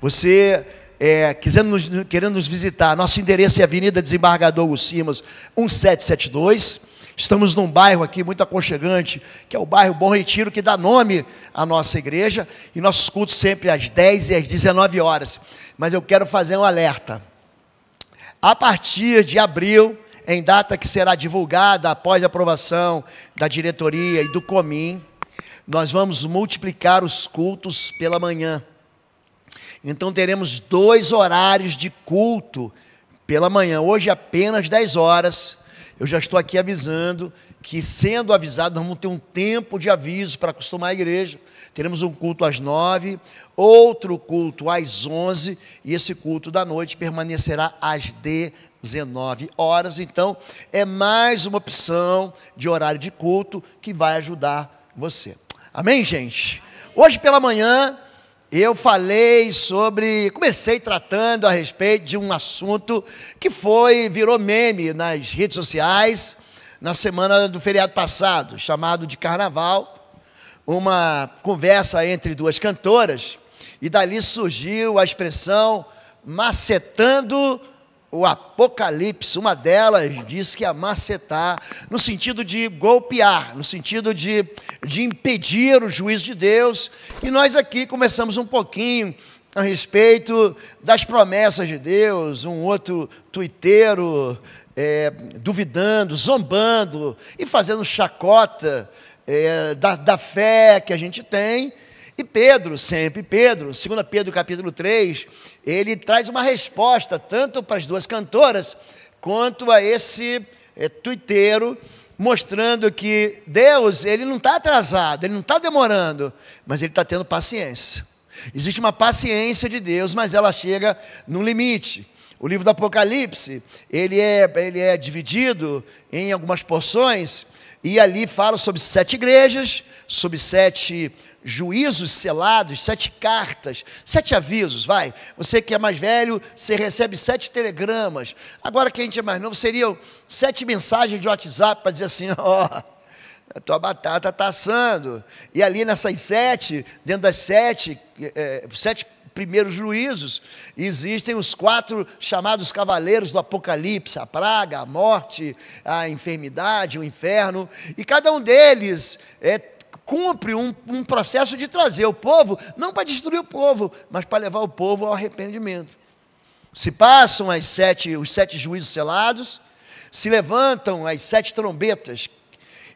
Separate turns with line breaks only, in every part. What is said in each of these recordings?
Você querendo nos visitar, nosso endereço é Avenida Desembargador Hugo Simas, 1772. Estamos num bairro aqui muito aconchegante, que é o bairro Bom Retiro, que dá nome à nossa igreja, e nossos cultos sempre às 10 e às 19 horas. Mas eu quero fazer um alerta. A partir de abril, em data que será divulgada após a aprovação da diretoria e do Comim, nós vamos multiplicar os cultos pela manhã. Então teremos 2 horários de culto pela manhã. Hoje apenas 10 horas. Eu já estou aqui avisando que, sendo avisado, nós vamos ter um tempo de aviso para acostumar a igreja. Teremos um culto às 9, outro culto às 11, e esse culto da noite permanecerá às 19 horas. Então, é mais uma opção de horário de culto que vai ajudar você. Amém, gente? Hoje pela manhã, eu comecei tratando a respeito de um assunto que virou meme nas redes sociais, na semana do feriado passado, chamado de Carnaval, uma conversa entre 2 cantoras, e dali surgiu a expressão macetando o Apocalipse. Uma delas disse que ia macetar, no sentido de golpear, no sentido de impedir o juízo de Deus. E nós aqui começamos um pouquinho a respeito das promessas de Deus, um outro tuiteiro duvidando, zombando e fazendo chacota da fé que a gente tem. E Pedro, sempre Pedro, 2 Pedro capítulo 3, ele traz uma resposta tanto para as 2 cantoras, quanto a esse tuiteiro, mostrando que Deus, ele não está atrasado, ele não está demorando, mas ele está tendo paciência. Existe uma paciência de Deus, mas ela chega no limite. O livro do Apocalipse, ele é dividido em algumas porções, e ali fala sobre 7 igrejas, sobre 7 juízos selados, 7 cartas, 7 avisos, vai. Você que é mais velho, você recebe 7 telegramas. Agora que a gente é mais novo, seriam 7 mensagens de WhatsApp para dizer assim, a tua batata está assando. E ali nessas 7, dentro das 7 primeiros juízos, existem os 4 chamados cavaleiros do Apocalipse, a praga, a morte, a enfermidade, o inferno, e cada um deles cumpre um processo de trazer o povo, não para destruir o povo, mas para levar o povo ao arrependimento. Se passam os 7 juízos selados, se levantam as 7 trombetas,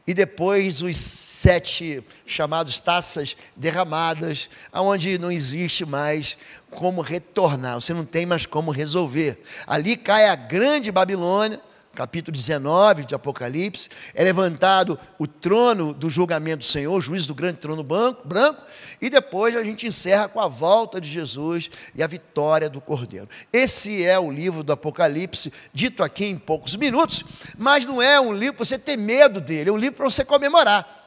e depois os 7 chamados taças derramadas, onde não existe mais como retornar, você não tem mais como resolver. Ali cai a grande Babilônia, capítulo 19 de Apocalipse, é levantado o trono do julgamento do Senhor, o juízo do grande trono branco, e depois a gente encerra com a volta de Jesus e a vitória do Cordeiro. Esse é o livro do Apocalipse, dito aqui em poucos minutos, mas não é um livro para você ter medo dele, é um livro para você comemorar.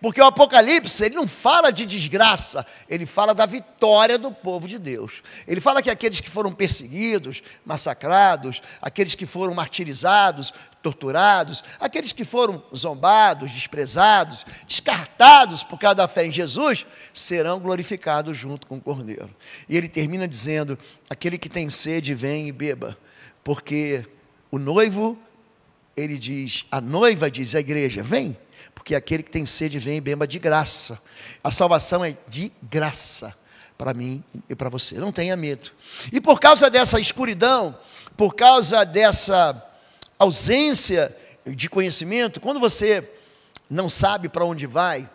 Porque o Apocalipse, ele não fala de desgraça, ele fala da vitória do povo de Deus. Ele fala que aqueles que foram perseguidos, massacrados, aqueles que foram martirizados, torturados, aqueles que foram zombados, desprezados, descartados por causa da fé em Jesus, serão glorificados junto com o Cordeiro. E ele termina dizendo, aquele que tem sede, vem e beba, porque o noivo, ele diz, a noiva diz à igreja, vem, porque aquele que tem sede vem e beba de graça. A salvação é de graça para mim e para você. Não tenha medo. E por causa dessa escuridão, por causa dessa ausência de conhecimento, quando você não sabe para onde vai,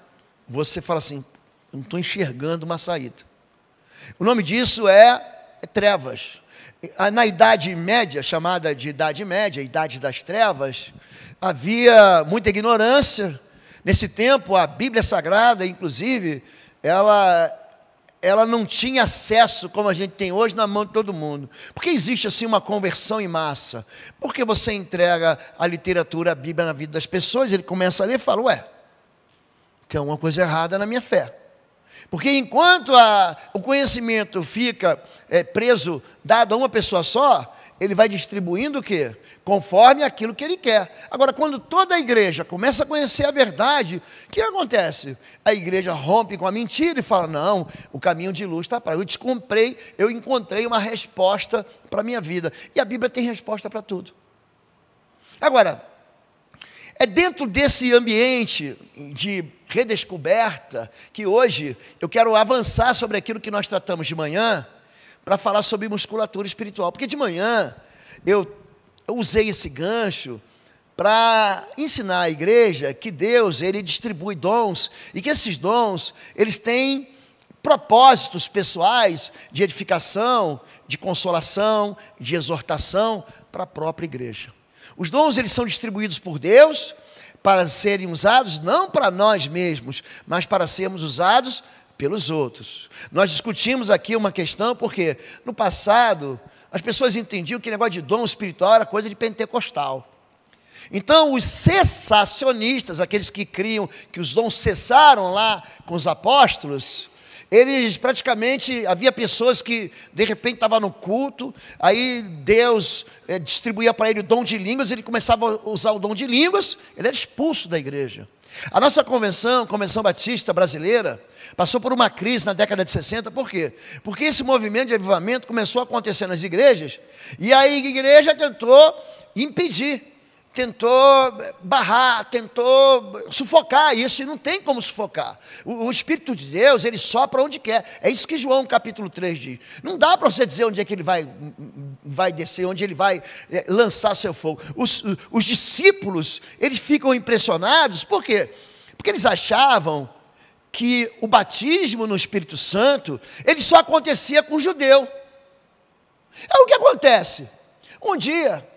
você fala assim, não estou enxergando uma saída. O nome disso é trevas. Na Idade Média, chamada de Idade Média, Idade das Trevas, havia muita ignorância. Nesse tempo, a Bíblia Sagrada, inclusive, ela não tinha acesso, como a gente tem hoje, na mão de todo mundo. Por que existe assim uma conversão em massa? Porque você entrega a literatura, a Bíblia na vida das pessoas, ele começa a ler e fala, ué, tem alguma coisa errada na minha fé. Porque enquanto o conhecimento fica preso, dado a uma pessoa só, ele vai distribuindo o quê? Conforme aquilo que ele quer. Agora, quando toda a igreja começa a conhecer a verdade, o que acontece? A igreja rompe com a mentira e fala, não, o caminho de luz está para eu encontrei uma resposta para a minha vida. E a Bíblia tem resposta para tudo. Agora, é dentro desse ambiente de redescoberta que hoje eu quero avançar sobre aquilo que nós tratamos de manhã, para falar sobre musculatura espiritual. Porque de manhã eu usei esse gancho para ensinar a igreja que Deus, ele distribui dons, e que esses dons, eles têm propósitos pessoais de edificação, de consolação, de exortação para a própria igreja. Os dons, eles são distribuídos por Deus para serem usados não para nós mesmos, mas para sermos usados pelos outros. Nós discutimos aqui uma questão, porque no passado as pessoas entendiam que negócio de dom espiritual era coisa de pentecostal. Então os cessacionistas, aqueles que criam que os dons cessaram lá com os apóstolos, eles praticamente, havia pessoas que de repente estavam no culto, aí Deus distribuía para ele o dom de línguas, ele começava a usar o dom de línguas, ele era expulso da igreja. A nossa Convenção Batista Brasileira, passou por uma crise na década de 60, por quê? Porque esse movimento de avivamento começou a acontecer nas igrejas, e a igreja tentou impedir, tentou barrar, tentou sufocar isso, e não tem como sufocar. O Espírito de Deus, ele sopra onde quer. É isso que João capítulo 3 diz. Não dá para você dizer onde é que ele vai descer, onde ele vai lançar seu fogo. Os discípulos, eles ficam impressionados, por quê? Porque eles achavam que o batismo no Espírito Santo, ele só acontecia com o judeu. É o que acontece. Um dia,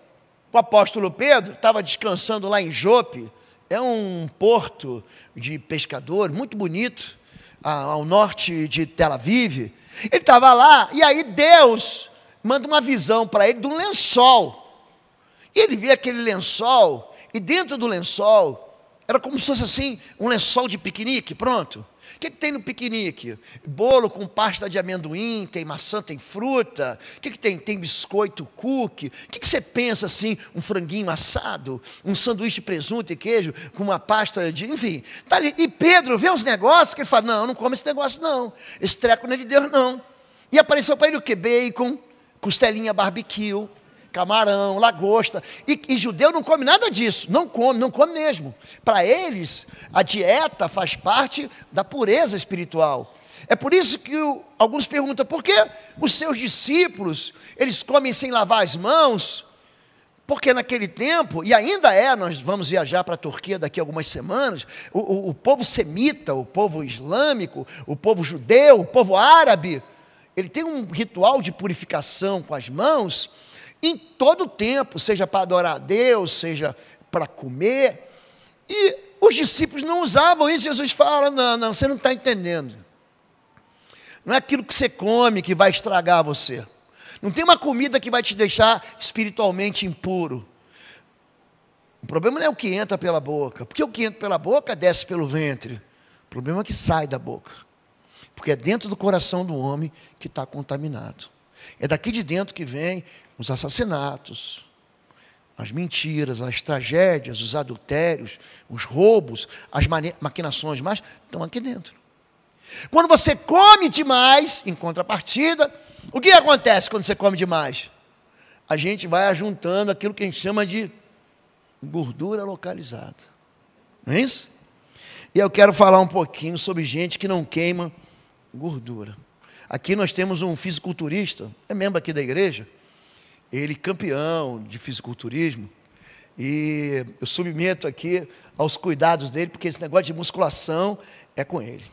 o apóstolo Pedro estava descansando lá em Jope, é um porto de pescador, muito bonito, ao norte de Tel Aviv. Ele estava lá, e aí Deus manda uma visão para ele de um lençol. E ele vê aquele lençol, e dentro do lençol, era como se fosse assim, um lençol de piquenique, pronto. O que tem no piquenique? Bolo com pasta de amendoim, tem maçã, tem fruta. O que tem? Tem biscoito, cookie. O que você pensa assim? Um franguinho assado, um sanduíche de presunto e queijo com uma pasta de... Enfim, tá ali. E Pedro vê os negócios que ele fala, não, não come esse negócio não. Esse treco não é de Deus não. E apareceu para ele o quê? Bacon, costelinha barbecue, camarão, lagosta, e judeu não come nada disso, não come mesmo. Para eles, a dieta faz parte da pureza espiritual. É por isso que alguns perguntam, por que os seus discípulos, eles comem sem lavar as mãos? Porque naquele tempo, e ainda nós vamos viajar para a Turquia daqui a algumas semanas, o povo semita, o povo islâmico, o povo judeu, o povo árabe, ele tem um ritual de purificação com as mãos, em todo o tempo, seja para adorar a Deus, seja para comer, e os discípulos não usavam isso. Jesus fala, não, você não está entendendo, não é aquilo que você come que vai estragar você, não tem uma comida que vai te deixar espiritualmente impuro. O problema não é o que entra pela boca, porque o que entra pela boca desce pelo ventre, o problema é que sai da boca, porque é dentro do coração do homem que está contaminado, é daqui de dentro que vem os assassinatos, as mentiras, as tragédias, os adultérios, os roubos, as maquinações mais, estão aqui dentro. Quando você come demais, em contrapartida, o que acontece quando você come demais? A gente vai ajuntando aquilo que a gente chama de gordura localizada. Não é isso? E eu quero falar um pouquinho sobre gente que não queima gordura. Aqui nós temos um fisiculturista, é membro aqui da igreja, ele campeão de fisiculturismo, e eu submeto aqui aos cuidados dele, porque esse negócio de musculação é com ele.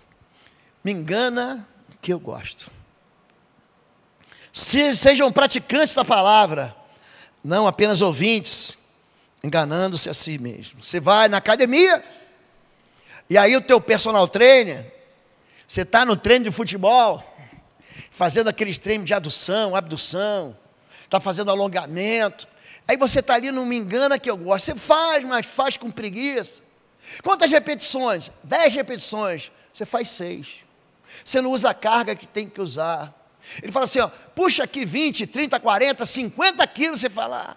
Me engana que eu gosto. Sejam praticantes da palavra, não apenas ouvintes, enganando-se a si mesmo. Você vai na academia, e aí o teu personal trainer, você está no treino de futebol, fazendo aqueles treinos de adução, abdução, está fazendo alongamento, aí você está ali, não me engana que eu gosto, você faz, mas faz com preguiça. Quantas repetições? 10 repetições, você faz 6, você não usa a carga que tem que usar, Ele fala assim, ó, puxa aqui 20, 30, 40, 50 quilos, você fala,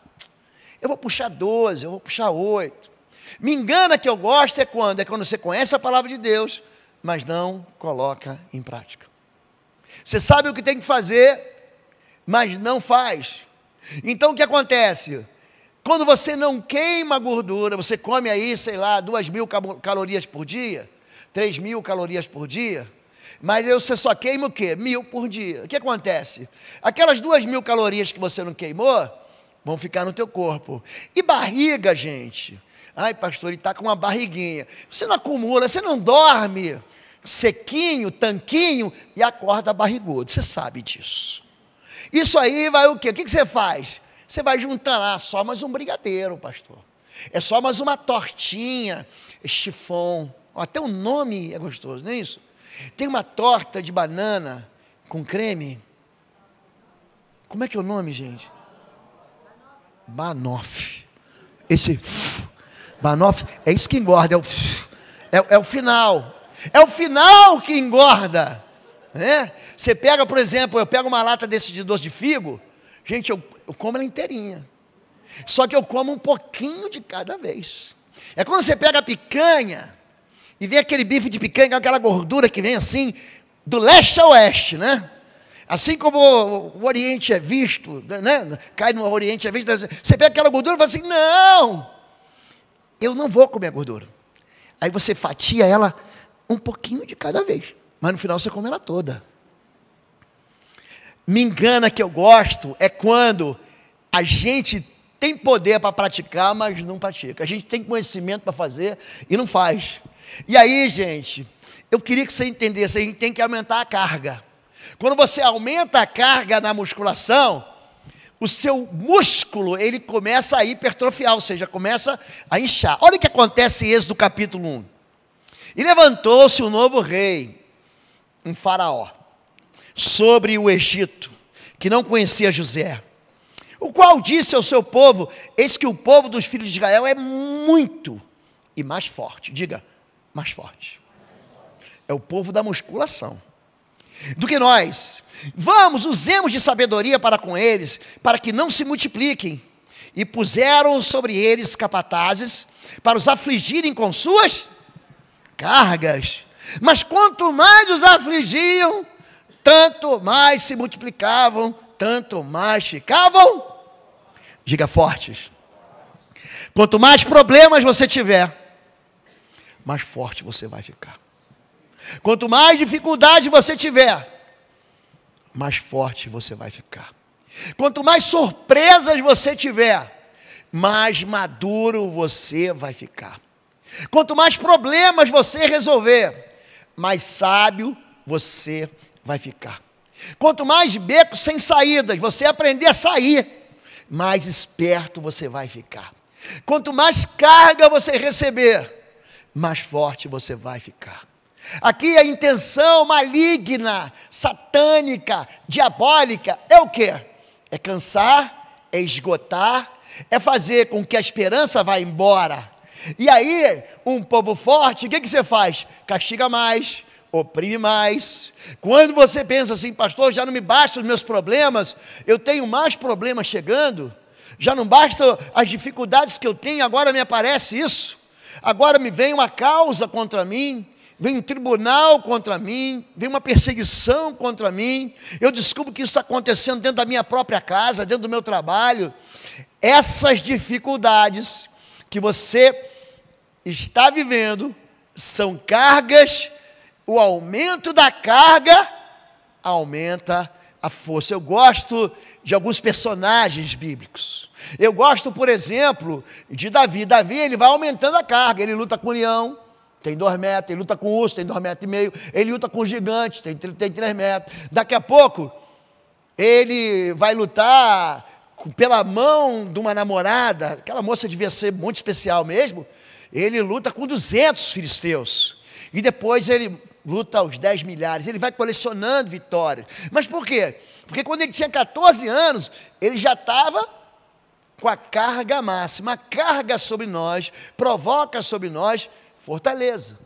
eu vou puxar 12, eu vou puxar 8. Me engana que eu gosto é quando? É quando você conhece a palavra de Deus, mas não coloca em prática. Você sabe o que tem que fazer, mas não faz. Então o que acontece? Quando você não queima gordura, você come aí, sei lá, 2.000 calorias por dia, 3.000 calorias por dia, mas você só queima o quê? 1.000 por dia. O que acontece? Aquelas 2.000 calorias que você não queimou, vão ficar no teu corpo. E barriga, gente? Ai, pastor, ele está com uma barriguinha. Você não acumula, você não dorme sequinho, tanquinho, e acorda barrigudo. Você sabe disso. Isso aí vai o quê? O que você faz? Você vai juntar lá só mais um brigadeiro, pastor. É só mais uma tortinha, chiffon. Até o nome é gostoso, não é isso? Tem uma torta de banana com creme. Como é que é o nome, gente? Banoffee. Esse banoffee é isso que engorda, é o final. É o final que engorda. Né? Você pega, por exemplo, eu pego uma lata desse de doce de figo, gente, eu como ela inteirinha. Só que eu como um pouquinho de cada vez. É quando você pega a picanha e vê aquele bife de picanha com aquela gordura que vem assim, do leste a oeste, né? Assim como o Oriente é visto, né? Cai no Oriente é visto, você pega aquela gordura e fala assim, não, eu não vou comer a gordura. Aí você fatia ela um pouquinho de cada vez, mas no final você come ela toda. Me engana que eu gosto é quando a gente tem poder para praticar, mas não pratica. A gente tem conhecimento para fazer e não faz. E aí, gente, eu queria que você entendesse, a gente tem que aumentar a carga. Quando você aumenta a carga na musculação, o seu músculo, ele começa a hipertrofiar, ou seja, começa a inchar. Olha o que acontece em Êxodo capítulo 1. E levantou-se um novo rei, um faraó, sobre o Egito, que não conhecia José, o qual disse ao seu povo, eis que o povo dos filhos de Israel é muito e mais forte. Diga, mais forte. É o povo da musculação. Do que nós. Vamos, usemos de sabedoria para com eles, para que não se multipliquem. E puseram sobre eles capatazes, para os afligirem com suas cargas. Mas quanto mais os afligiam, tanto mais se multiplicavam, tanto mais ficavam, diga, fortes. Quanto mais problemas você tiver, mais forte você vai ficar. Quanto mais dificuldade você tiver, mais forte você vai ficar. Quanto mais surpresas você tiver, mais maduro você vai ficar. Quanto mais problemas você resolver, mais sábio você vai ficar. Quanto mais becos sem saídas você aprender a sair, mais esperto você vai ficar. Quanto mais carga você receber, mais forte você vai ficar. Aqui a intenção maligna, satânica, diabólica é o quê? É cansar, é esgotar, é fazer com que a esperança vá embora. E aí, um povo forte, o que você faz? Castiga mais, oprime mais. Quando você pensa assim, pastor, já não me bastam os meus problemas, eu tenho mais problemas chegando, já não bastam as dificuldades que eu tenho, agora me aparece isso, agora me vem uma causa contra mim, vem um tribunal contra mim, vem uma perseguição contra mim, eu descubro que isso está acontecendo dentro da minha própria casa, dentro do meu trabalho. Essas dificuldades que você está vivendo são cargas, o aumento da carga aumenta a força. Eu gosto de alguns personagens bíblicos. Eu gosto, por exemplo, de Davi. Davi, ele vai aumentando a carga, ele luta com o leão, tem 2 metros, ele luta com o urso, tem 2,5 metros, ele luta com gigantes, tem 3 metros. Daqui a pouco, ele vai lutar pela mão de uma namorada, aquela moça devia ser muito especial mesmo, ele luta com 200 filisteus, e depois ele luta aos 10 milhares, ele vai colecionando vitórias. Mas por quê? Porque quando ele tinha 14 anos, ele já estava com a carga máxima. A carga sobre nós provoca sobre nós fortaleza.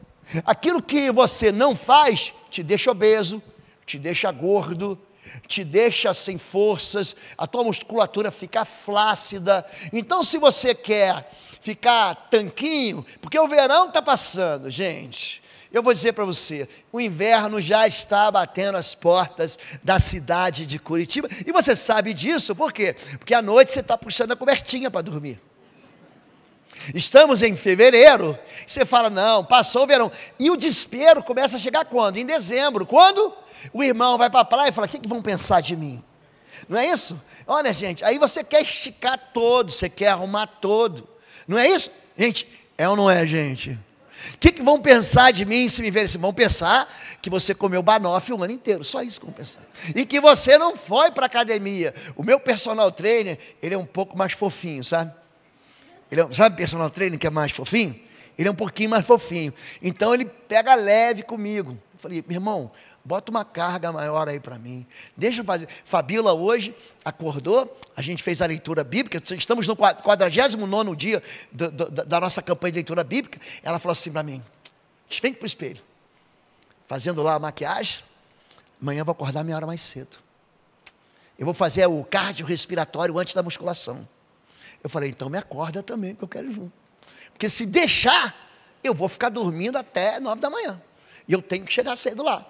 Aquilo que você não faz te deixa obeso, te deixa gordo, te deixa sem forças, a tua musculatura fica flácida. Então, se você quer ficar tanquinho, porque o verão está passando, gente, eu vou dizer para você, o inverno já está batendo as portas da cidade de Curitiba, e você sabe disso, por quê? Porque à noite você está puxando a cobertinha para dormir. Estamos em fevereiro, você fala, não, passou o verão, e o desespero começa a chegar quando? Em dezembro, quando o irmão vai para a praia e fala, o que vão pensar de mim? Não é isso? Olha, gente, aí você quer esticar todo, você quer arrumar todo, não é isso? Gente, é ou não é, gente? O que vão pensar de mim se me verem assim? Vão pensar que você comeu banoffee o ano inteiro, só isso que vão pensar. E que você não foi para a academia. O meu personal trainer, ele é um pouco mais fofinho, sabe? Sabe o personal trainer que é mais fofinho? Ele é um pouquinho mais fofinho. Então ele pega leve comigo. Eu falei, meu irmão, bota uma carga maior aí para mim. Deixa eu fazer. Fabíola hoje acordou, a gente fez a leitura bíblica, estamos no 49º dia da nossa campanha de leitura bíblica. Ela falou assim para mim, vem para o espelho, fazendo lá a maquiagem, amanhã eu vou acordar meia hora mais cedo. Eu vou fazer o cardiorrespiratório antes da musculação. Eu falei, então me acorda também, que eu quero ir junto. Porque se deixar, eu vou ficar dormindo até 9 da manhã. E eu tenho que chegar cedo lá.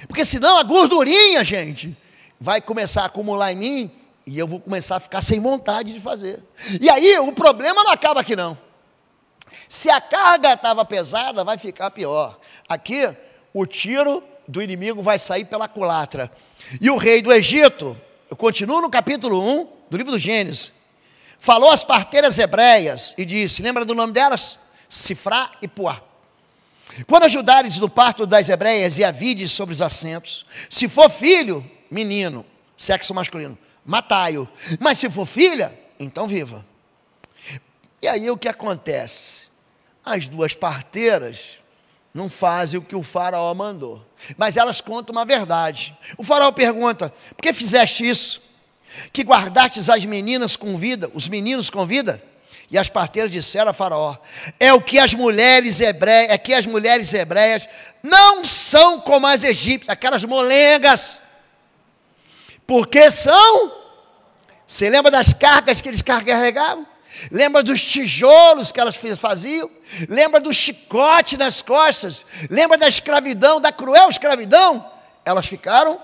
Porque senão a gordurinha, gente, vai começar a acumular em mim e eu vou começar a ficar sem vontade de fazer. E aí o problema não acaba aqui não. Se a carga estava pesada, vai ficar pior. Aqui, o tiro do inimigo vai sair pela culatra. E o rei do Egito, eu continuo no capítulo 1 do livro do Gênesis, falou às parteiras hebreias e disse, lembra do nome delas? Sifrá e Puá. Quando ajudares no parto das hebreias e a vides sobre os assentos, se for filho, menino, sexo masculino, matai-o. Mas se for filha, então viva. E aí o que acontece? As duas parteiras não fazem o que o faraó mandou, mas elas contam uma verdade. O faraó pergunta, por que fizeste isso? Que guardastes as meninas com vida, os meninos com vida? E as parteiras disseram a faraó, é que as mulheres hebreias não são como as egípcias, aquelas molengas, porque são, você lembra das cargas que eles carregavam? Lembra dos tijolos que elas faziam? Lembra do chicote nas costas? Lembra da escravidão, da cruel escravidão? Elas ficaram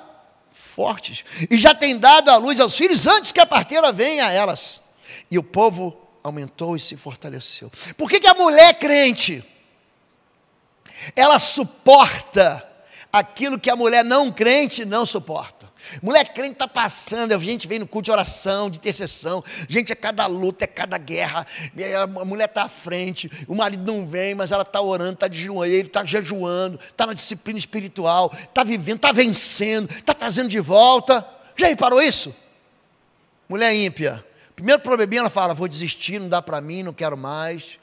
fortes, e já tem dado à luz aos filhos, antes que a parteira venha a elas, e o povo aumentou e se fortaleceu. Por que a mulher crente, ela suporta aquilo que a mulher não crente não suporta? Mulher crente está passando, a gente vem no culto de oração, de intercessão, gente, é cada luta, é cada guerra, a mulher está à frente, o marido não vem, mas ela está orando, está de joelho, está jejuando, está na disciplina espiritual, está vivendo, está vencendo, está trazendo de volta. Já reparou isso? Mulher ímpia, primeiro probleminha, ela fala, vou desistir, não dá para mim, não quero mais.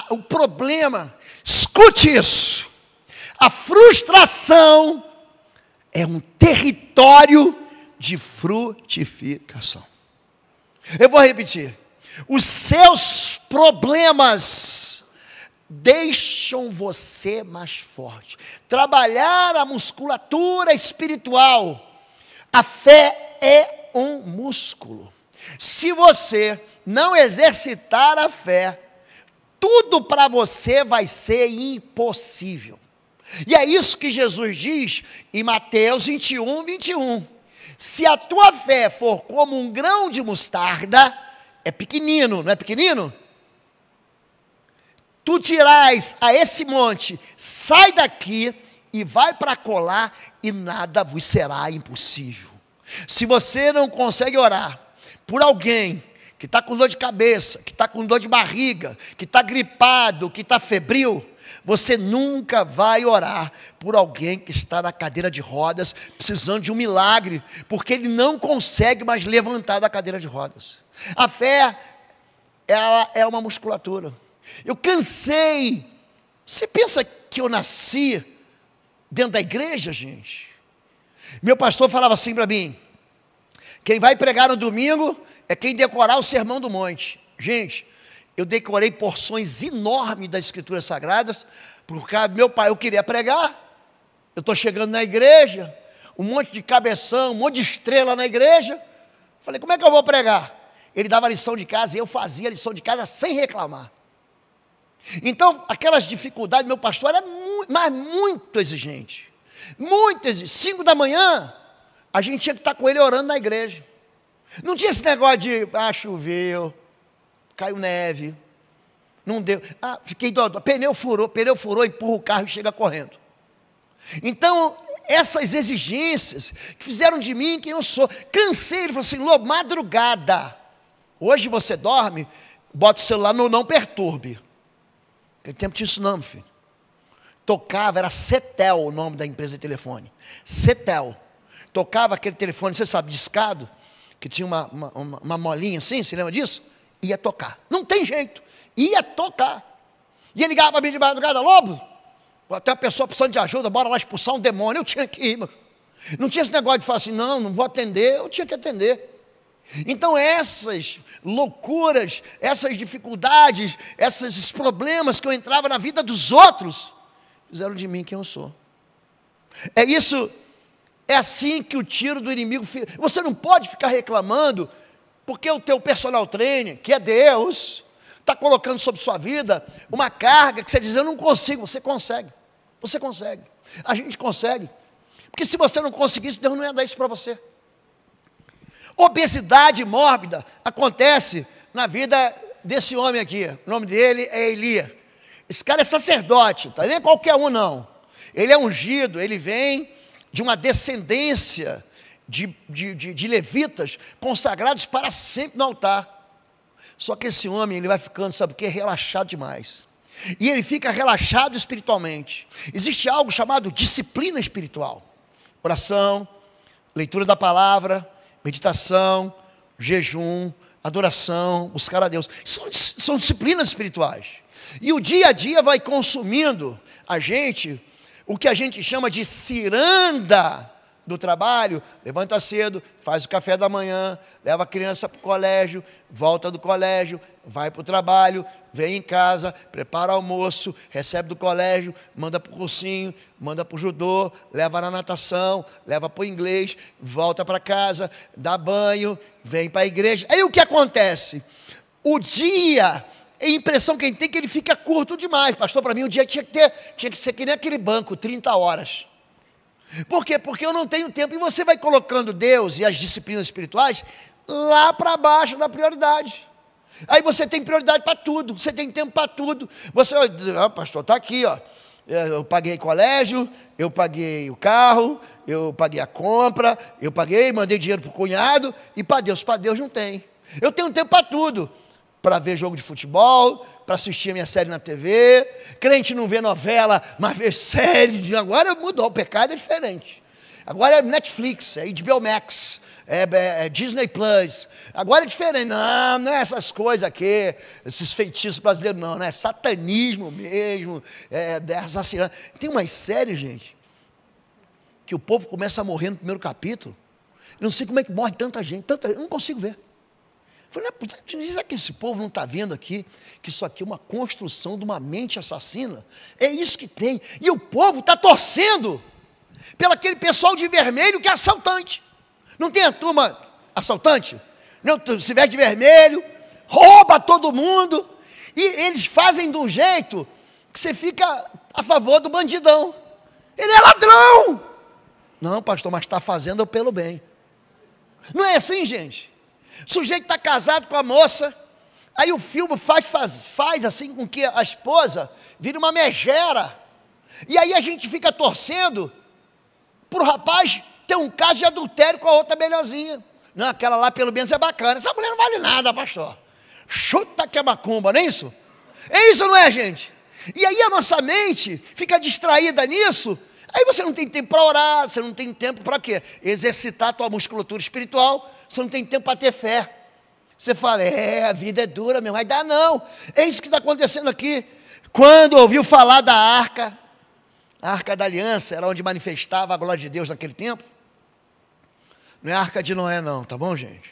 O problema, escute isso, a frustração é um território de frutificação. Eu vou repetir. Os seus problemas deixam você mais forte. Trabalhar a musculatura espiritual. A fé é um músculo. Se você não exercitar a fé, tudo para você vai ser impossível. E é isso que Jesus diz em Mateus 21, 21. Se a tua fé for como um grão de mostarda, é pequenino, não é pequenino? Tu dirás a esse monte, sai daqui e vai para colar e nada vos será impossível. Se você não consegue orar por alguém que está com dor de cabeça, que está com dor de barriga, que está gripado, que está febril, você nunca vai orar por alguém que está na cadeira de rodas, precisando de um milagre, porque ele não consegue mais levantar da cadeira de rodas. A fé, ela é uma musculatura. Eu cansei. Você pensa que eu nasci dentro da igreja, gente? Meu pastor falava assim para mim, quem vai pregar no domingo é quem decorar o Sermão do Monte. Gente, eu decorei porções enormes das Escrituras Sagradas, porque meu pai, eu queria pregar, eu estou chegando na igreja, um monte de cabeção, um monte de estrela na igreja. Falei, como é que eu vou pregar? Ele dava a lição de casa e eu fazia a lição de casa sem reclamar. Então, aquelas dificuldades, meu pastor era muito exigente. Muito exigente. 5 da manhã, a gente tinha que estar com ele orando na igreja. Não tinha esse negócio de, choveu, caiu neve, não deu. Fiquei doido, pneu furou, empurra o carro e chega correndo. Então, essas exigências que fizeram de mim quem eu sou. Cansei, ele falou assim, Lobo, madrugada. Hoje você dorme, bota o celular no não perturbe. Naquele tempo tinha isso não, meu filho. Tocava, era Cetel o nome da empresa de telefone. Cetel. Tocava aquele telefone, você sabe, discado, que tinha uma molinha assim, você lembra disso? Ia tocar. Não tem jeito. Ia tocar. E ele ligava para mim de madrugada, Lobo, até uma pessoa precisando de ajuda, bora lá expulsar um demônio. Eu tinha que ir, meu. Não tinha esse negócio de falar assim, não vou atender. Eu tinha que atender. Então essas loucuras, essas dificuldades, esses problemas que eu entrava na vida dos outros, fizeram de mim quem eu sou. É assim que o tiro do inimigo fica. Você não pode ficar reclamando, porque o teu personal trainer, que é Deus, está colocando sobre sua vida uma carga que você diz, eu não consigo. Você consegue. Você consegue. A gente consegue. Porque se você não conseguisse, Deus não ia dar isso para você. Obesidade mórbida acontece na vida desse homem aqui. O nome dele é Elia. Esse cara é sacerdote, tá? Nem qualquer um não. Ele é ungido, ele vem de uma descendência de levitas consagrados para sempre no altar. Só que esse homem, ele vai ficando, sabe o que? Relaxado demais. E ele fica relaxado espiritualmente. Existe algo chamado disciplina espiritual. Oração, leitura da palavra, meditação, jejum, adoração, buscar a Deus. São disciplinas espirituais. E o dia a dia vai consumindo a gente, o que a gente chama de ciranda do trabalho. Levanta cedo, faz o café da manhã, leva a criança para o colégio, volta do colégio, vai para o trabalho, vem em casa, prepara almoço, recebe do colégio, manda para o cursinho, manda para o judô, leva na natação, leva para o inglês, volta para casa, dá banho, vem para a igreja. Aí o que acontece? O dia, a impressão que a gente tem é que ele fica curto demais. Pastor, para mim o dia tinha que ser que nem aquele banco, 30 horas. Por quê? Porque eu não tenho tempo. E você vai colocando Deus e as disciplinas espirituais lá para baixo da prioridade. Aí você tem prioridade para tudo, você tem tempo para tudo. Você, pastor, está aqui, ó. Eu paguei colégio, eu paguei o carro, eu paguei a compra, mandei dinheiro para o cunhado, e para Deus não tem. Eu tenho tempo para tudo, para ver jogo de futebol, para assistir a minha série na TV. Crente não vê novela, mas vê série. Agora mudou, o pecado é diferente. Agora é Netflix, é HBO Max, é Disney Plus. Agora é diferente. Não é essas coisas aqui, esses feitiços brasileiros, não é satanismo mesmo, assassinato. Tem umas séries, gente, que o povo começa a morrer no primeiro capítulo. Eu não sei como é que morre tanta gente, eu não consigo ver. Falei, será que esse povo não está vendo aqui que isso aqui é uma construção de uma mente assassina? É isso que tem. E o povo está torcendo pelo aquele pessoal de vermelho que é assaltante. Não tem a turma assaltante? Não, se veste de vermelho, rouba todo mundo. E eles fazem de um jeito que você fica a favor do bandidão. Ele é ladrão. Não, pastor, mas está fazendo pelo bem. Não é assim, gente? O sujeito está casado com a moça, aí o filme faz assim com que a esposa vire uma megera. E aí a gente fica torcendo para o rapaz ter um caso de adultério com a outra melhorzinha. Não, aquela lá pelo menos é bacana. Essa mulher não vale nada, pastor. Chuta que é macumba, não é isso? É isso, não é, gente? E aí a nossa mente fica distraída nisso. Aí você não tem tempo para orar, você não tem tempo para quê? Exercitar a tua musculatura espiritual. Você não tem tempo para ter fé. Você fala, a vida é dura mesmo, mas dá não. É isso que está acontecendo aqui. Quando ouviu falar da arca, a arca da aliança, era onde manifestava a glória de Deus naquele tempo. Não é a arca de Noé não, tá bom, gente?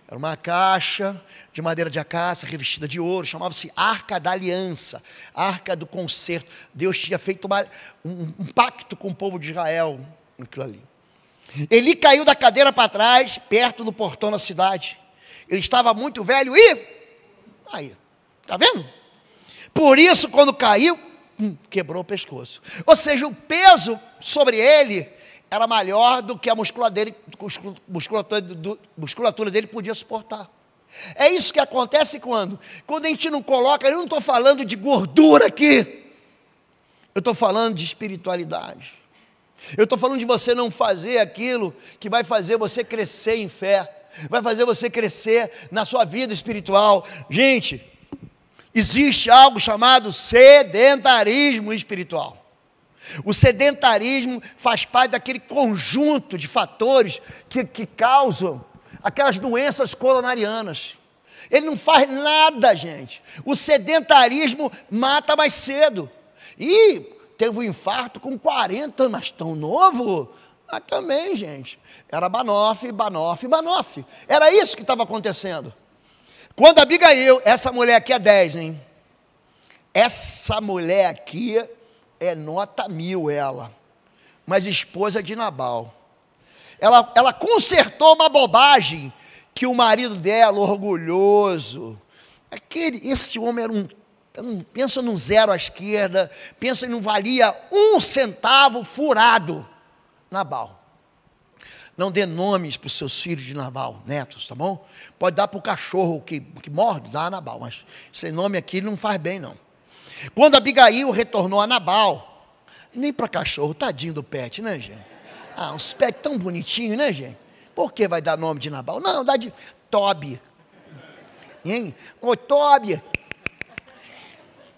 Era uma caixa de madeira de acácia, revestida de ouro, chamava-se arca da aliança, arca do concerto. Deus tinha feito um pacto com o povo de Israel, naquilo ali. Eli caiu da cadeira para trás, perto do portão da cidade. Ele estava muito velho e... Aí, está vendo? Por isso, quando caiu, quebrou o pescoço. Ou seja, o peso sobre ele era maior do que a musculatura dele podia suportar. É isso que acontece quando a gente não coloca, eu não estou falando de gordura aqui, eu estou falando de espiritualidade. Eu estou falando de você não fazer aquilo que vai fazer você crescer em fé, vai fazer você crescer na sua vida espiritual. Gente, existe algo chamado sedentarismo espiritual. O sedentarismo faz parte daquele conjunto de fatores que causam aquelas doenças coronarianas. Ele não faz nada, gente. O sedentarismo mata mais cedo. E teve um infarto com 40, mas tão novo. Mas também, gente, era Banoff. Era isso que estava acontecendo. Quando Abigail, essa mulher aqui é 10, hein? Essa mulher aqui é nota 1000 ela, mas esposa de Nabal. Ela consertou uma bobagem que o marido dela, orgulhoso, esse homem pensa num zero à esquerda, pensa que não valia 1 centavo furado. Nabal. Não dê nomes para os seus filhos de Nabal, netos, tá bom? Pode dar para o cachorro que morde, dá a Nabal, mas esse nome aqui não faz bem não. Quando Abigail retornou a Nabal, nem para cachorro, tadinho do pet, né, gente? Uns pets tão bonitinhos, né, gente? Por que vai dar nome de Nabal? Não, dá de Tobi. Hein? Ô, Tobi.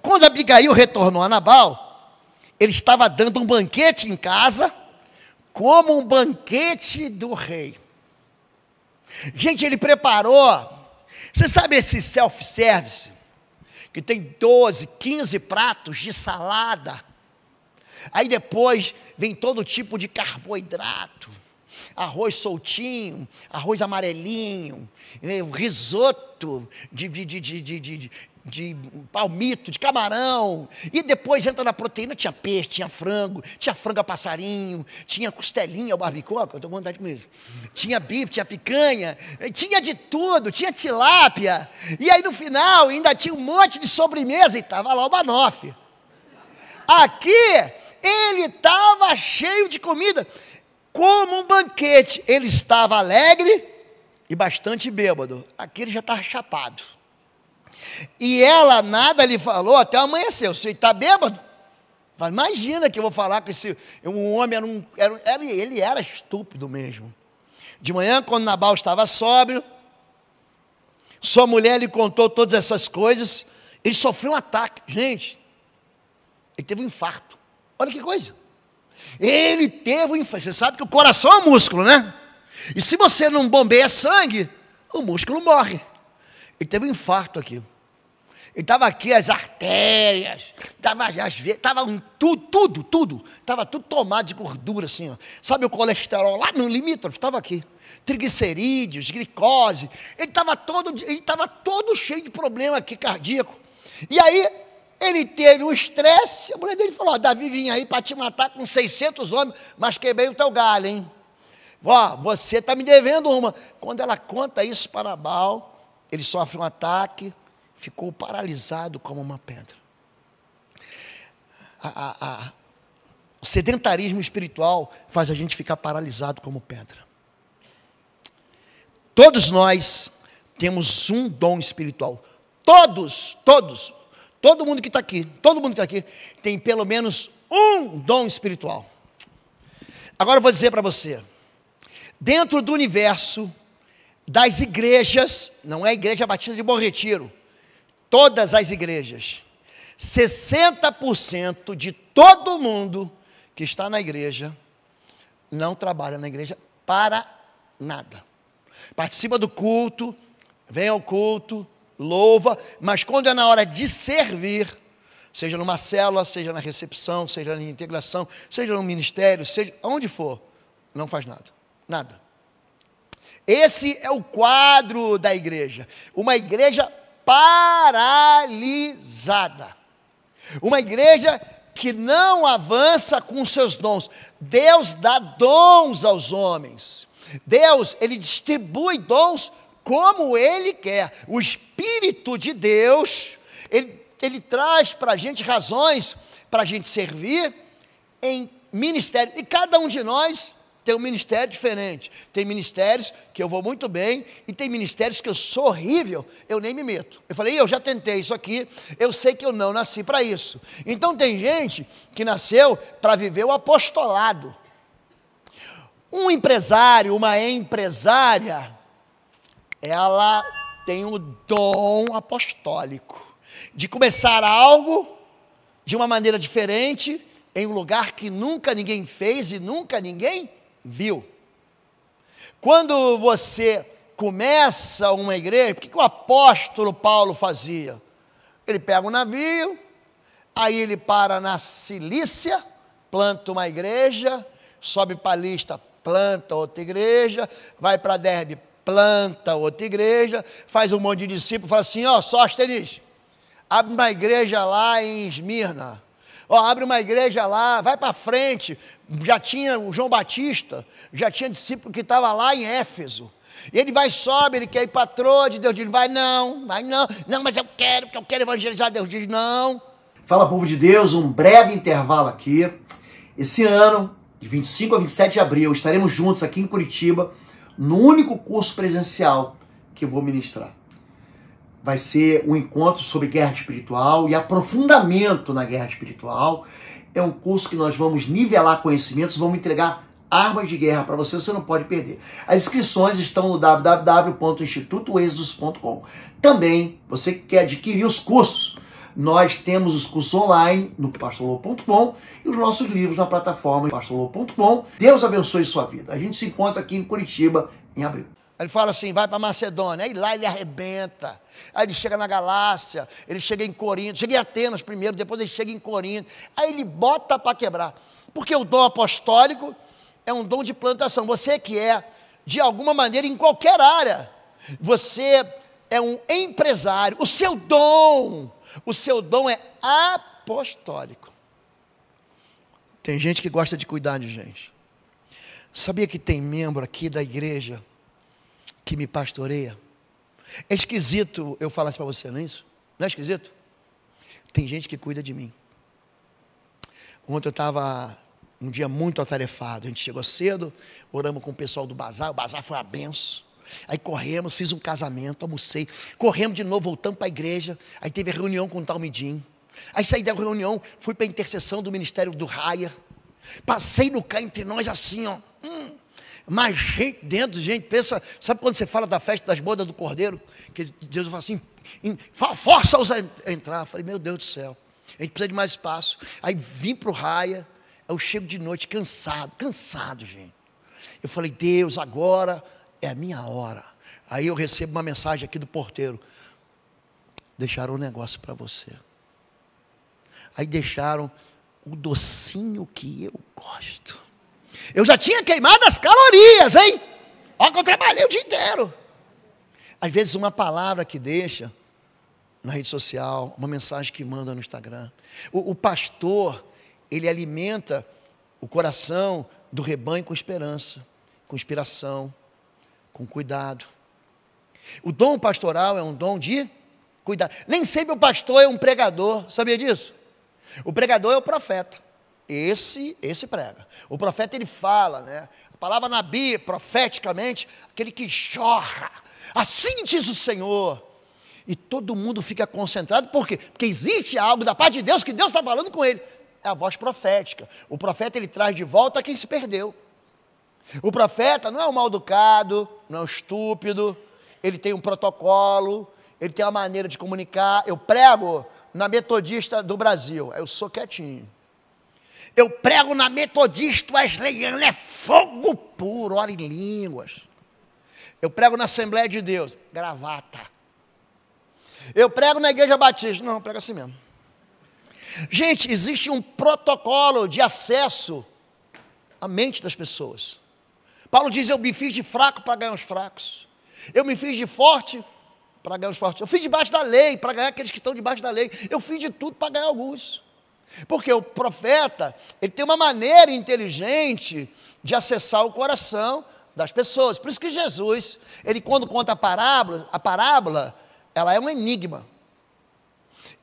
Quando Abigail retornou a Nabal, ele estava dando um banquete em casa, como um banquete do rei. Gente, ele preparou, você sabe esse self-service, que tem 12, 15 pratos de salada, aí depois vem todo tipo de carboidrato, arroz soltinho, arroz amarelinho, risoto de palmito, de camarão, e depois entra na proteína, tinha peixe, tinha frango a passarinho, tinha costelinha ao barbacoa, eu estou com vontade de comer isso, tinha bife, tinha picanha, tinha de tudo, tinha tilápia, e aí no final ainda tinha um monte de sobremesa, e estava lá o Banoff. Aqui, ele estava cheio de comida, como um banquete, ele estava alegre e bastante bêbado, aqui ele já estava chapado. E ela nada lhe falou até amanhecer. Você está bêbado? Imagina que eu vou falar que um homem ele era estúpido mesmo. De manhã, quando Nabal estava sóbrio, sua mulher lhe contou todas essas coisas, ele sofreu um ataque. Gente, ele teve um infarto. Olha que coisa. Ele teve um infarto. Você sabe que o coração é um músculo, né? E se você não bombeia sangue, o músculo morre. Ele teve um infarto aqui. Ele estava aqui, as artérias, estava tudo, estava tudo tomado de gordura, assim, ó. Sabe o colesterol lá no limítrofe? Estava aqui. Triglicerídeos, glicose, ele estava todo cheio de problema aqui cardíaco. E aí, ele teve um estresse, a mulher dele falou, Davi vinha aí para te matar com 600 homens, mas quebrei o teu galho, hein? Você está me devendo uma. Quando ela conta isso para Nabal, ele sofre um ataque, ficou paralisado como uma pedra. O sedentarismo espiritual faz a gente ficar paralisado como pedra. Todos nós temos um dom espiritual. Todo mundo que está aqui, tem pelo menos um dom espiritual. Agora eu vou dizer para você, dentro do universo das igrejas, não é a Igreja Batista de Bom Retiro, todas as igrejas, 60% de todo mundo que está na igreja, não trabalha na igreja para nada. Participa do culto, vem ao culto, louva, mas quando é na hora de servir, seja numa célula, seja na recepção, seja na integração, seja no ministério, seja onde for, não faz nada, nada. Esse é o quadro da igreja, uma igreja paralisada, uma igreja que não avança com seus dons. Deus dá dons aos homens. Deus, ele distribui dons como ele quer. O Espírito de Deus, ele traz para a gente razões para a gente servir em ministério. E cada um de nós tem um ministério diferente. Tem ministérios que eu vou muito bem e tem ministérios que eu sou horrível, eu nem me meto. Eu falei, eu já tentei isso aqui, eu sei que eu não nasci para isso. Então tem gente que nasceu para viver o apostolado. Um empresário, uma empresária, ela tem o dom apostólico de começar algo de uma maneira diferente, em um lugar que nunca ninguém fez e nunca ninguém viu. Quando você começa uma igreja, o que o apóstolo Paulo fazia? Ele pega um navio, aí ele para na Cilícia, planta uma igreja, sobe para Listra, planta outra igreja, vai para Derbe, planta outra igreja, faz um monte de discípulos, fala assim, ó, Sóstenes, abre uma igreja lá em Esmirna, ó, abre uma igreja lá, vai para frente, já tinha o João Batista, já tinha discípulo que estava lá em Éfeso, e ele vai, sobe, ele quer ir para Troade, Deus diz, vai não, não, mas eu quero evangelizar, Deus diz, não.
Fala, povo de Deus, um breve intervalo aqui. Esse ano, de 25 a 27 de abril, estaremos juntos aqui em Curitiba, no único curso presencial que eu vou ministrar. Vai ser um encontro sobre guerra espiritual e aprofundamento na guerra espiritual. É um curso que nós vamos nivelar conhecimentos, vamos entregar armas de guerra para você, você não pode perder. As inscrições estão no www.institutoexodus.com. Também, você que quer adquirir os cursos, nós temos os cursos online no pastorlô.com e os nossos livros na plataforma pastorlô.com. Deus abençoe sua vida. A gente se encontra aqui em Curitiba em abril.
Ele fala assim, vai para Macedônia, aí lá ele arrebenta, aí ele chega na Galácia, ele chega em Corinto, chega em Atenas primeiro, depois ele chega em Corinto, aí ele bota para quebrar, porque o dom apostólico é um dom de plantação, você que é, de alguma maneira, em qualquer área, você é um empresário, o seu dom é apostólico. Tem gente que gosta de cuidar de gente. Sabia que tem membro aqui da igreja que me pastoreia? É esquisito eu falar isso para você, não é isso? Não é esquisito? Tem gente que cuida de mim. Ontem eu estava um dia muito atarefado, a gente chegou cedo, oramos com o pessoal do bazar, o bazar foi uma benção. Aí corremos, fiz um casamento, almocei, corremos de novo, voltamos para a igreja, aí teve a reunião com o Talmidim, aí saí da reunião, fui para a intercessão do ministério do Raia, passei no cá entre nós assim, ó, mais gente dentro, gente, pensa, sabe quando você fala da festa das bodas do Cordeiro, que Deus fala assim, força-os a entrar, eu falei, meu Deus do céu, a gente precisa de mais espaço, aí vim para o Raia, eu chego de noite cansado, gente, eu falei, Deus, agora é a minha hora. Aí eu recebo uma mensagem aqui do porteiro, deixaram um negócio para você, aí deixaram o docinho que eu gosto, eu já tinha queimado as calorias, hein? Olha que eu trabalhei o dia inteiro. Às vezes uma palavra que deixa na rede social, uma mensagem que manda no Instagram. O pastor, ele alimenta o coração do rebanho com esperança, com inspiração, com cuidado. O dom pastoral é um dom de cuidado. Nem sempre o pastor é um pregador, sabia disso? O pregador é o profeta. Esse prega. O profeta, ele fala, né? A palavra nabi, profeticamente, aquele que jorra. Assim diz o Senhor. E todo mundo fica concentrado, por quê? Porque existe algo da parte de Deus, que Deus está falando com ele. É a voz profética. O profeta, ele traz de volta quem se perdeu. O profeta não é um mal-educado, não é um estúpido, ele tem um protocolo, ele tem uma maneira de comunicar. Eu prego na Metodista do Brasil, eu sou quietinho. Eu prego na Metodista Wesleyana, é fogo puro, ora em línguas. Eu prego na Assembleia de Deus, gravata. Eu prego na Igreja Batista, não, eu prego assim mesmo. Gente, existe um protocolo de acesso à mente das pessoas. Paulo diz, eu me fiz de fraco para ganhar os fracos. Eu me fiz de forte para ganhar os fortes. Eu fiz debaixo da lei, para ganhar aqueles que estão debaixo da lei. Eu fiz de tudo para ganhar alguns. Porque o profeta, ele tem uma maneira inteligente de acessar o coração das pessoas. Por isso que Jesus, ele quando conta a parábola, ela é um enigma.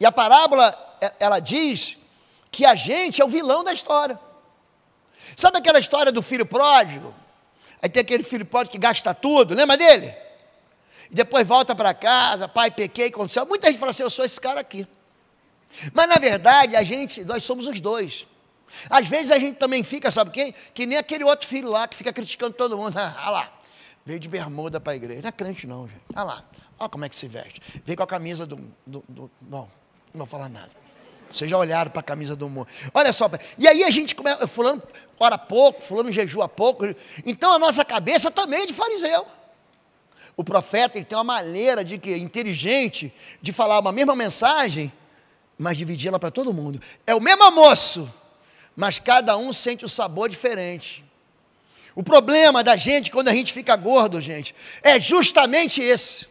E a parábola, ela diz que a gente é o vilão da história. Sabe aquela história do filho pródigo? Aí tem aquele filho pródigo que gasta tudo, lembra dele? E depois volta para casa, pai, pequei, aconteceu. Muita gente fala assim, eu sou esse cara aqui. Mas na verdade, nós somos os dois. Às vezes a gente também fica, sabe quem? Que nem aquele outro filho lá, que fica criticando todo mundo. Ah lá, veio de bermuda para a igreja. Não é crente não, gente. Ah lá, olha como é que se veste. Veio com a camisa não vou falar nada. Vocês já olharam para a camisa do mundo. Olha só, e aí a gente começa, fulano ora pouco, fulano jejua pouco. Então a nossa cabeça também é de fariseu. O profeta, ele tem uma maneira inteligente de falar uma mesma mensagem, mas dividir ela para todo mundo. É o mesmo almoço, mas cada um sente o sabor diferente. O problema da gente, quando a gente fica gordo, gente, é justamente esse.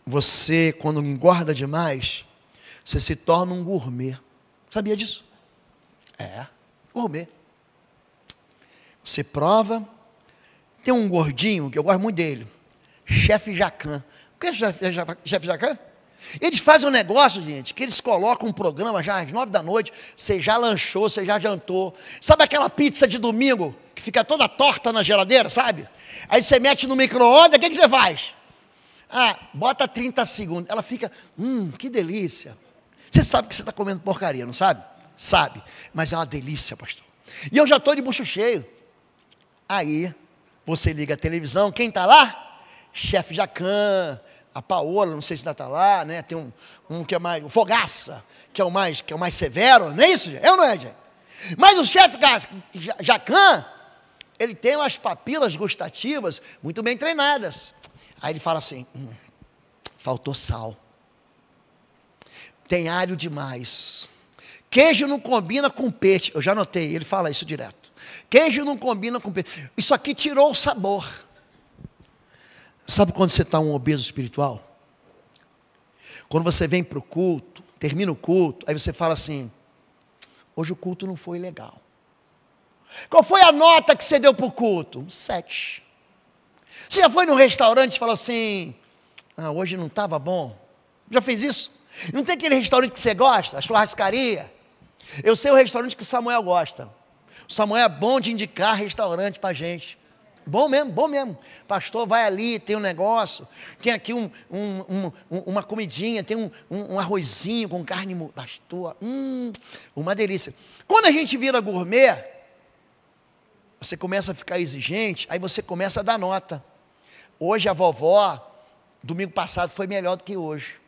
Você, quando engorda demais, você se torna um gourmet. Sabia disso? É, gourmet. Você prova. Tem um gordinho, que eu gosto muito dele, Chefe Jacan. O que é Chefe Jacan? Eles fazem um negócio, gente, que eles colocam um programa já às 9 da noite, você já lanchou, você já jantou. Sabe aquela pizza de domingo, que fica toda torta na geladeira, sabe? Aí você mete no micro-ondas, o que você faz? Ah, bota 30 segundos. Ela fica, que delícia. Você sabe que você está comendo porcaria, não sabe? Sabe, mas é uma delícia, pastor. E eu já estou de bucho cheio. Aí, você liga a televisão, quem está lá? Chefe Jacan, a Paola, não sei se ainda está lá, né? Tem um que é mais, o Fogaça, que é o mais severo, não é isso, gente? É ou não é, gente? Mas o chefe Jacan, ele tem umas papilas gustativas muito bem treinadas. Aí ele fala assim, faltou sal. Tem alho demais. Queijo não combina com peixe. Eu já notei, ele fala isso direto. Queijo não combina com peixe. Isso aqui tirou o sabor. Sabe quando você está um obeso espiritual? Quando você vem para o culto, termina o culto, aí você fala assim, hoje o culto não foi legal. Qual foi a nota que você deu para o culto? 7. Você já foi num restaurante e falou assim, hoje não estava bom? Já fez isso? Não tem aquele restaurante que você gosta? A churrascaria? Eu sei o restaurante que o Samuel gosta. O Samuel é bom de indicar restaurante para a gente. Bom mesmo, bom mesmo. Pastor, vai ali, tem um negócio. Tem aqui uma comidinha, tem um arrozinho com carne, pastor. Uma delícia. Quando a gente vira gourmet, você começa a ficar exigente, aí você começa a dar nota. Hoje a vovó, domingo passado, foi melhor do que hoje.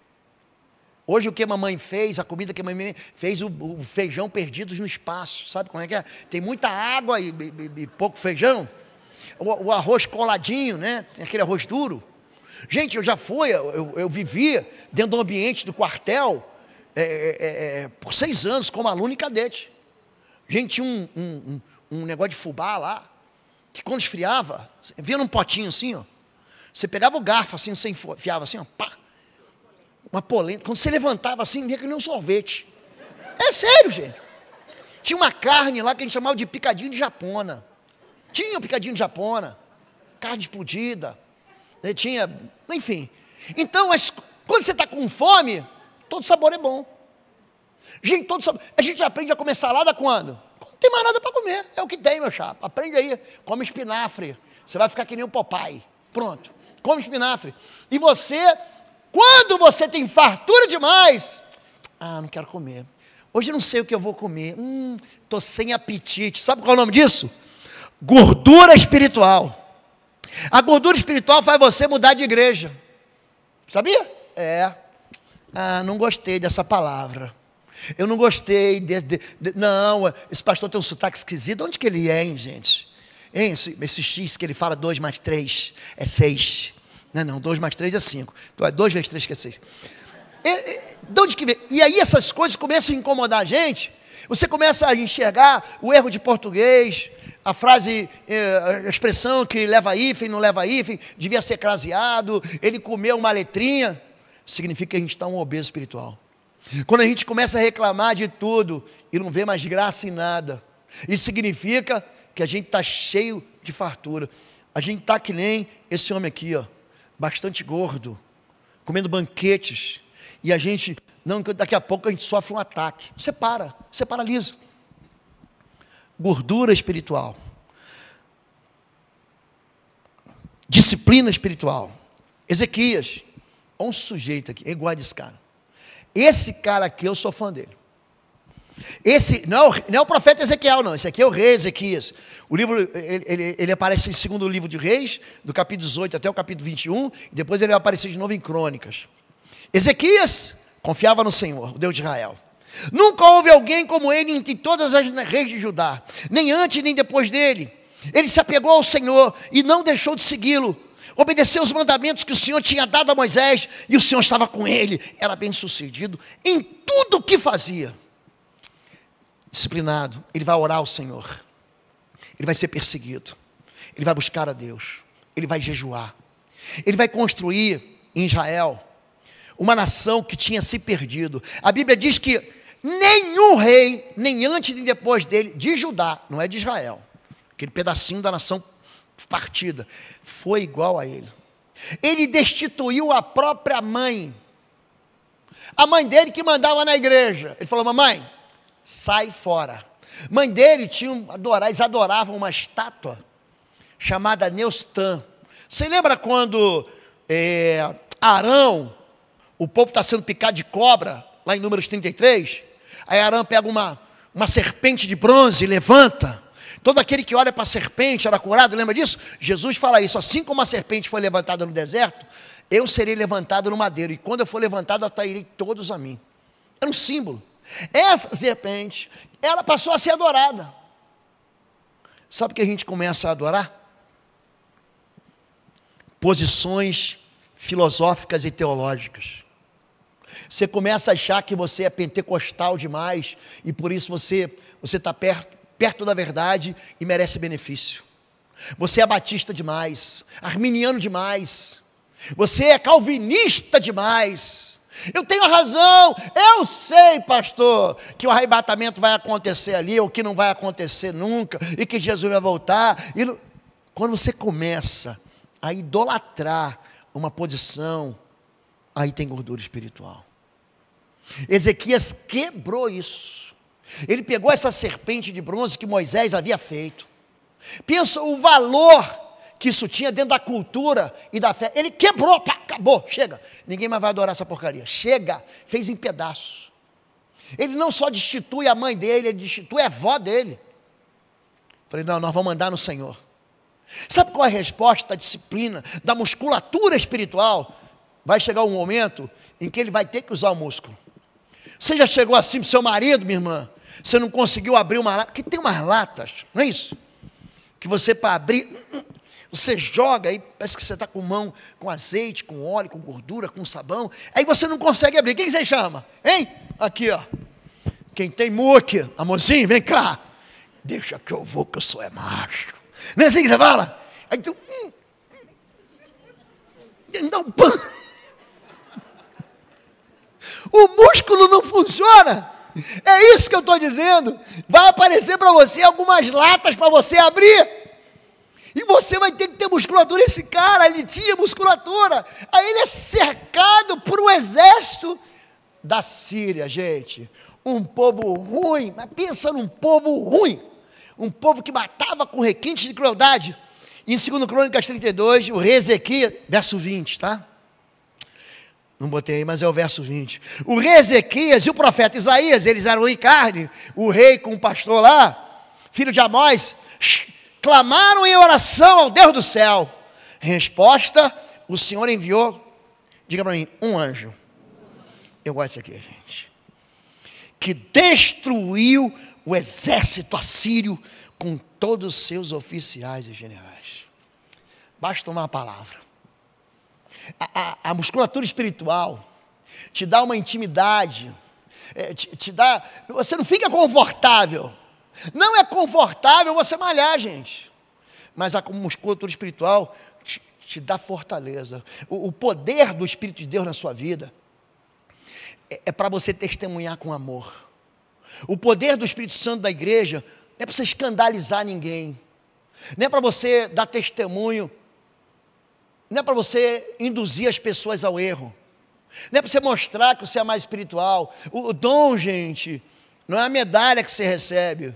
Hoje o que a mamãe fez, a comida que a mamãe fez, o feijão perdidos no espaço. Sabe como é que é? Tem muita água e pouco feijão. O arroz coladinho, né? Tem aquele arroz duro. Gente, eu já fui, eu vivia dentro do ambiente do quartel por 6 anos como aluno e cadete. Gente, tinha um negócio de fubá lá, que quando esfriava, via num potinho assim, ó. Você pegava o garfo assim, você enfiava assim, ó, pá. Uma polenta, quando você levantava assim, vinha que nem um sorvete. É sério, gente. Tinha uma carne lá que a gente chamava de picadinho de japona. Tinha o picadinho de japona, carne explodida, né? Tinha, enfim. Então, quando você está com fome, todo sabor é bom. Gente, a gente aprende a comer salada quando? Quando não tem mais nada para comer. É o que tem, meu chapa. Aprende aí, come espinafre. Você vai ficar que nem o Popeye. Pronto, come espinafre. E quando você tem fartura demais, não quero comer. Hoje eu não sei o que eu vou comer. Estou sem apetite. Sabe qual é o nome disso? Gordura espiritual. A gordura espiritual faz você mudar de igreja. Sabia? Não gostei dessa palavra. Eu não gostei não, esse pastor tem um sotaque esquisito. Onde que ele é, hein, gente? Hein, esse X que ele fala 2 mais 3 é 6. Não, 2 mais 3 é 5. Então é 2 vezes 3 que é 6. De onde que vem? E aí essas coisas começam a incomodar a gente. Você começa a enxergar o erro de português, a frase, a expressão que leva hífen, não leva hífen, devia ser craseado, ele comeu uma letrinha, significa que a gente está um obeso espiritual. Quando a gente começa a reclamar de tudo e não vê mais graça em nada, isso significa que a gente está cheio de fartura. A gente está que nem esse homem aqui, ó, bastante gordo, comendo banquetes, e a gente, não, daqui a pouco a gente sofre um ataque. Você paralisa. Gordura espiritual. Disciplina espiritual. Ezequias, um sujeito aqui, é igual a desse cara. Esse cara aqui, eu sou fã dele. Esse, não é o profeta Ezequiel, não. Esse aqui é o rei Ezequias. O livro, ele aparece em 2º livro de Reis, do capítulo 18 até o capítulo 21, e depois ele vai aparecer de novo em Crônicas. Ezequias confiava no Senhor, o Deus de Israel. Nunca houve alguém como ele entre todas as reis de Judá, nem antes nem depois dele. Ele se apegou ao Senhor e não deixou de segui-lo. Obedeceu os mandamentos que o Senhor tinha dado a Moisés, e o Senhor estava com ele. Era bem sucedido em tudo o que fazia. Disciplinado, ele vai orar ao Senhor, ele vai ser perseguido, ele vai buscar a Deus, ele vai jejuar, ele vai construir em Israel uma nação que tinha se perdido. A Bíblia diz que nenhum rei, nem antes nem depois dele, de Judá, não é de Israel, aquele pedacinho da nação partida, foi igual a ele. Ele destituiu a própria mãe, a mãe dele que mandava na igreja. Ele falou: mamãe, sai fora. Mãe dele eles adoravam uma estátua chamada Neustã. Você lembra quando Arão, o povo está sendo picado de cobra, lá em Números 33? Aí Arão pega uma serpente de bronze e levanta. Todo aquele que olha para a serpente era curado, lembra disso? Jesus fala isso: assim como a serpente foi levantada no deserto, eu serei levantado no madeiro, e quando eu for levantado, atrairei todos a mim. Era um símbolo. Essa serpente, ela passou a ser adorada. Sabe o que a gente começa a adorar? Posições filosóficas e teológicas. Você começa a achar que você é pentecostal demais, e por isso você está perto da verdade e merece benefício. Você é batista demais, arminiano demais, você é calvinista demais. Eu tenho a razão, eu sei, pastor, que o arrebatamento vai acontecer ali, ou que não vai acontecer nunca, e que Jesus vai voltar. Quando você começa a idolatrar uma posição, aí tem gordura espiritual. Ezequias quebrou isso. Ele pegou essa serpente de bronze que Moisés havia feito. Pensa o valor que isso tinha dentro da cultura e da fé. Ele quebrou, pá, acabou, chega. Ninguém mais vai adorar essa porcaria. Chega, fez em pedaços. Ele não só destitui a mãe dele, ele destitui a avó dele. Falei: não, nós vamos andar no Senhor. Sabe qual é a resposta da disciplina, da musculatura espiritual? Vai chegar um momento em que ele vai ter que usar o músculo. Você já chegou assim para o seu marido, minha irmã? Você não conseguiu abrir uma lata? Porque tem umas latas, não é isso? Que você, para abrir, você joga aí, parece que você está com mão com azeite, com óleo, com gordura, com sabão. Aí você não consegue abrir. Quem você chama? Hein? Aqui, ó. Quem tem muque, amorzinho, vem cá. Deixa que eu vou, que eu sou macho. Não é assim que você fala? Aí tu... dá um pão. O músculo não funciona. É isso que eu estou dizendo. Vai aparecer para você algumas latas para você abrir. E você vai ter que ter musculatura. Esse cara, ele tinha musculatura. Aí ele é cercado por um exército da Síria, gente. Um povo ruim. Mas pensa num povo ruim. Um povo que matava com requintes de crueldade. Em 2 Crônicas 32, o rei Ezequias, verso 20, tá? Não botei aí, mas é o verso 20. O rei Ezequias e o profeta Isaías, eles eram em carne, o rei com o pastor lá, filho de Amós, clamaram em oração ao Deus do céu. Em resposta, o Senhor enviou, diga para mim, um anjo. Eu gosto disso aqui, gente. Que destruiu o exército assírio com todos os seus oficiais e generais. Basta tomar a palavra. A musculatura espiritual te dá uma intimidade, te dá, você não fica confortável. Não é confortável você malhar, gente, mas a musculatura espiritual te dá fortaleza. O poder do Espírito de Deus na sua vida é para você testemunhar com amor. O poder do Espírito Santo da igreja não é para você escandalizar ninguém, não é para você dar testemunho, não é para você induzir as pessoas ao erro, não é para você mostrar que você é mais espiritual. O dom, gente, não é a medalha que você recebe.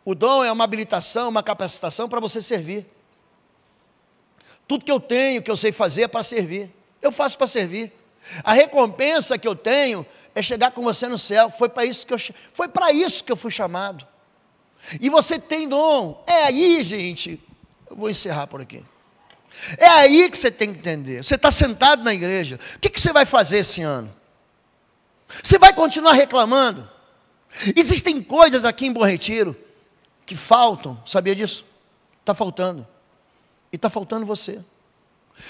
O dom é uma habilitação, uma capacitação para você servir. Tudo que eu tenho, que eu sei fazer é para servir. Eu faço para servir. A recompensa que eu tenho é chegar com você no céu. Foi para isso que eu fui chamado. E você tem dom. É aí, gente. Eu vou encerrar por aqui. É aí que você tem que entender. Você está sentado na igreja. O que você vai fazer esse ano? Você vai continuar reclamando? Existem coisas aqui em Bom Retiro que faltam. Sabia disso? Está faltando. E está faltando você.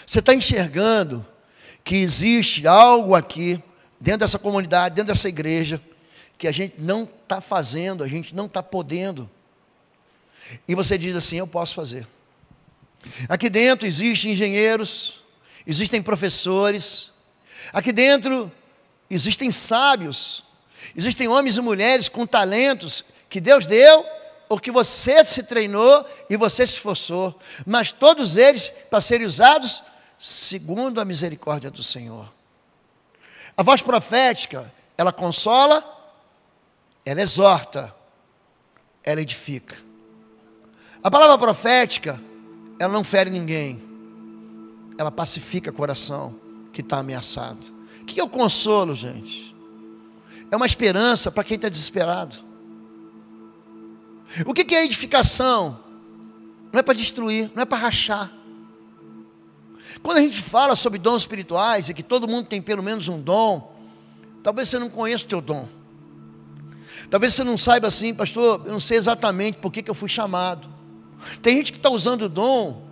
Você está enxergando que existe algo aqui, dentro dessa comunidade, dentro dessa igreja, que a gente não está fazendo, a gente não está podendo. E você diz assim: eu posso fazer. Aqui dentro existem engenheiros, existem professores, aqui dentro existem sábios, existem homens e mulheres com talentos que Deus deu, ou que você se treinou e você se esforçou, mas todos eles para serem usados segundo a misericórdia do Senhor. A voz profética, ela consola, ela exorta, ela edifica. A palavra profética, ela não fere ninguém, ela pacifica o coração que está ameaçado. O que é o consolo, gente? É uma esperança para quem está desesperado. O que é edificação? Não é para destruir, não é para rachar. Quando a gente fala sobre dons espirituais, e que todo mundo tem pelo menos um dom, talvez você não conheça o teu dom. Talvez você não saiba assim: pastor, eu não sei exatamente por que eu fui chamado. Tem gente que está usando o dom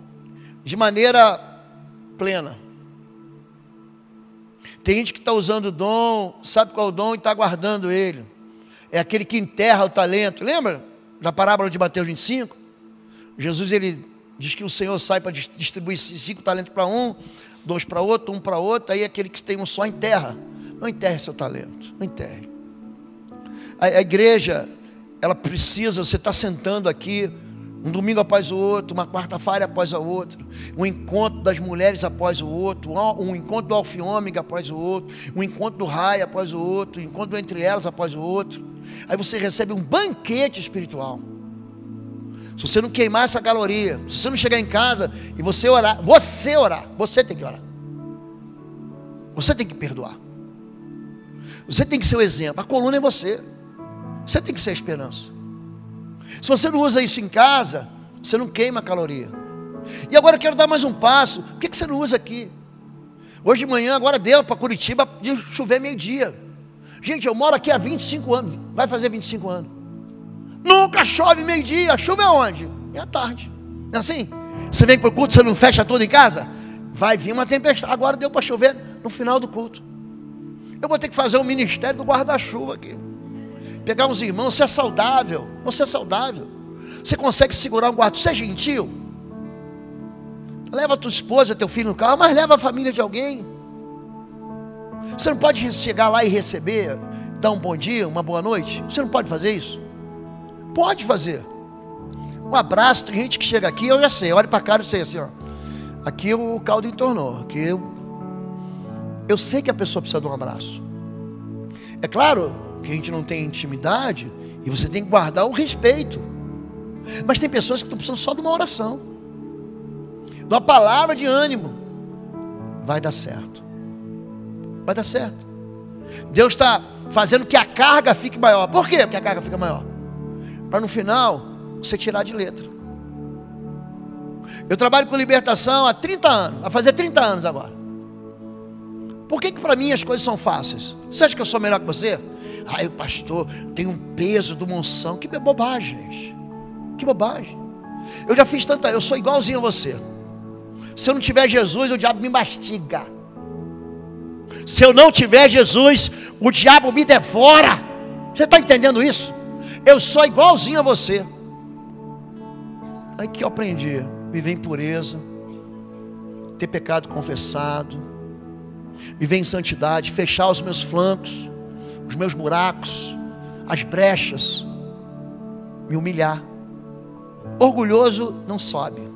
de maneira plena. Tem gente que está usando o dom, sabe qual é o dom e está guardando ele. É aquele que enterra o talento. Lembra da parábola de Mateus 25? Jesus, ele diz que o Senhor sai para distribuir 5 talentos para um, 2 para outro, 1 para outro. Aí aquele que tem um só enterra. Não enterre seu talento, não enterre. A igreja, ela precisa, você está sentando aqui, um domingo após o outro, uma quarta-feira após a outra, um encontro das mulheres após o outro, um encontro do Alfa e Ômega após o outro, um encontro do Raia após o outro, um encontro entre elas após o outro. Aí você recebe um banquete espiritual. Se você não queimar essa caloria, se você não chegar em casa e você orar, você tem que orar. Você tem que perdoar. Você tem que ser o exemplo. A coluna é você. Você tem que ser a esperança. Se você não usa isso em casa, você não queima a caloria. E agora eu quero dar mais um passo. Por que você não usa aqui? Hoje de manhã, agora deu para Curitiba de chover meio-dia. Gente, eu moro aqui há 25 anos. Vai fazer 25 anos. Nunca chove meio-dia. A chuva é onde? É à tarde. Não é assim? Você vem para o culto, você não fecha tudo em casa? Vai vir uma tempestade. Agora deu para chover no final do culto. Eu vou ter que fazer um ministério do guarda-chuva aqui. Pegar uns irmãos. Você é saudável. Você é saudável. Você consegue segurar um guarda. Você é gentil. Leva a tua esposa, teu filho no carro, mas leva a família de alguém. Você não pode chegar lá e receber, dar um bom dia, uma boa noite? Você não pode fazer isso? Pode fazer. Um abraço. Tem gente que chega aqui, eu já sei, olha para a cara e sei assim, ó. Aqui o caldo entornou. Aqui eu sei que a pessoa precisa de um abraço. É claro que a gente não tem intimidade e você tem que guardar o respeito. Mas tem pessoas que estão precisando só de uma oração, de uma palavra de ânimo. Vai dar certo. Vai dar certo. Deus está fazendo que a carga fique maior. Por quê que a carga fica maior? Para no final você tirar de letra. Eu trabalho com libertação há 30 anos. Vai fazer 30 anos agora. Por que para mim as coisas são fáceis? Você acha que eu sou melhor que você? O pastor tem um peso de uma unção. Que bobagem, gente. Que bobagem. Eu já fiz tanta. Eu sou igualzinho a você. Se eu não tiver Jesus, o diabo me mastiga. Se eu não tiver Jesus, o diabo me devora. Você está entendendo isso? Eu sou igualzinho a você. Aí que eu aprendi: viver em pureza, ter pecado confessado, viver em santidade, fechar os meus flancos. os meus buracos, as brechas, me humilhar. Orgulhoso não sobe.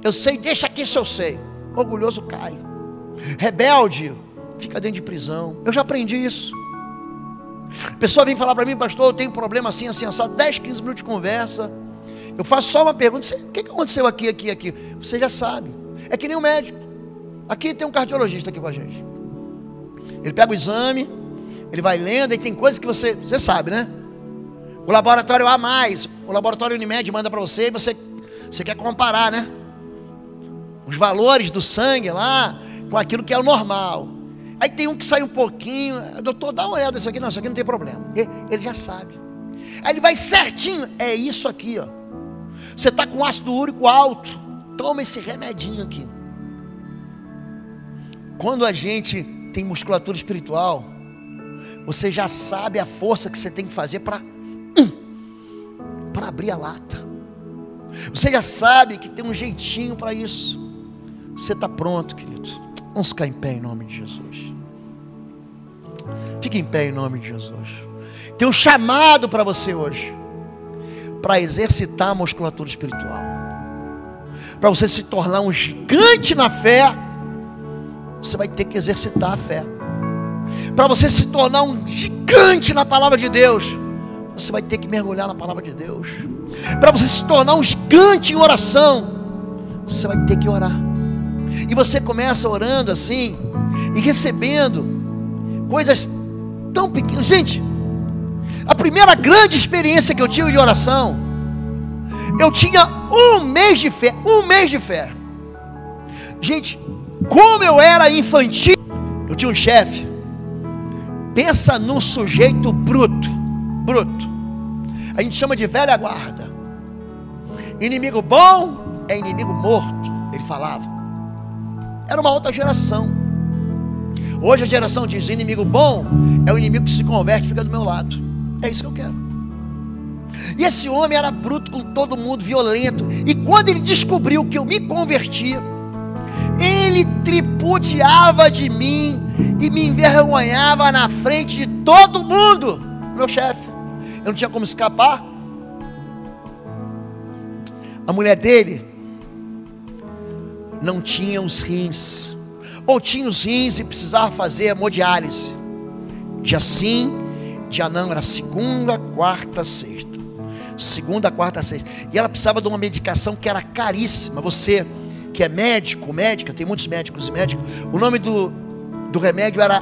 Eu sei, deixa aqui se eu sei. Orgulhoso cai. Rebelde fica dentro de prisão. Eu já aprendi isso. A pessoa vem falar para mim, pastor, eu tenho um problema assim, assim, assado. 10, 15 minutos de conversa. Eu faço só uma pergunta. O que aconteceu aqui? Você já sabe. É que nem o médico. Aqui tem um cardiologista aqui com a gente. Ele pega o exame, ele vai lendo, e tem coisas que você sabe, né? O laboratório A+, o laboratório Unimed manda para você, e você quer comparar, né? Os valores do sangue lá, com aquilo que é o normal. Aí tem um que sai um pouquinho, doutor, dá uma olhada nisso aqui, não, isso aqui não tem problema. Ele já sabe. Aí ele vai certinho, é isso aqui, ó. Você está com ácido úrico alto, toma esse remedinho aqui. Quando a gente tem musculatura espiritual, você já sabe a força que você tem que fazer para abrir a lata. Você já sabe que tem um jeitinho para isso. Você está pronto, querido. Vamos ficar em pé em nome de Jesus. Fique em pé em nome de Jesus. Tem um chamado para você hoje, para exercitar a musculatura espiritual, para você se tornar um gigante na fé. Você vai ter que exercitar a fé. Para você se tornar um gigante na palavra de Deus, você vai ter que mergulhar na palavra de Deus. Para você se tornar um gigante em oração, você vai ter que orar. E você começa orando assim, e recebendo coisas tão pequenas. Gente, a primeira grande experiência que eu tive de oração, eu tinha um mês de fé. Gente, como eu era infantil, eu tinha um chefe. Pensa num sujeito bruto. A gente chama de velha guarda. Inimigo bom é inimigo morto, ele falava. Era uma outra geração. Hoje a geração diz, inimigo bom é o inimigo que se converte e fica do meu lado. É isso que eu quero. E esse homem era bruto com todo mundo, violento. E quando ele descobriu que eu me convertia, ele tripudiava de mim e me envergonhava na frente de todo mundo. Meu chefe, eu não tinha como escapar. A mulher dele não tinha os rins, ou tinha os rins e precisava fazer hemodiálise. Dia sim, dia não, era segunda, quarta, sexta. Segunda, quarta, sexta. E ela precisava de uma medicação que era caríssima. Você que é médico, médica, tem muitos médicos e médicas, o nome do remédio era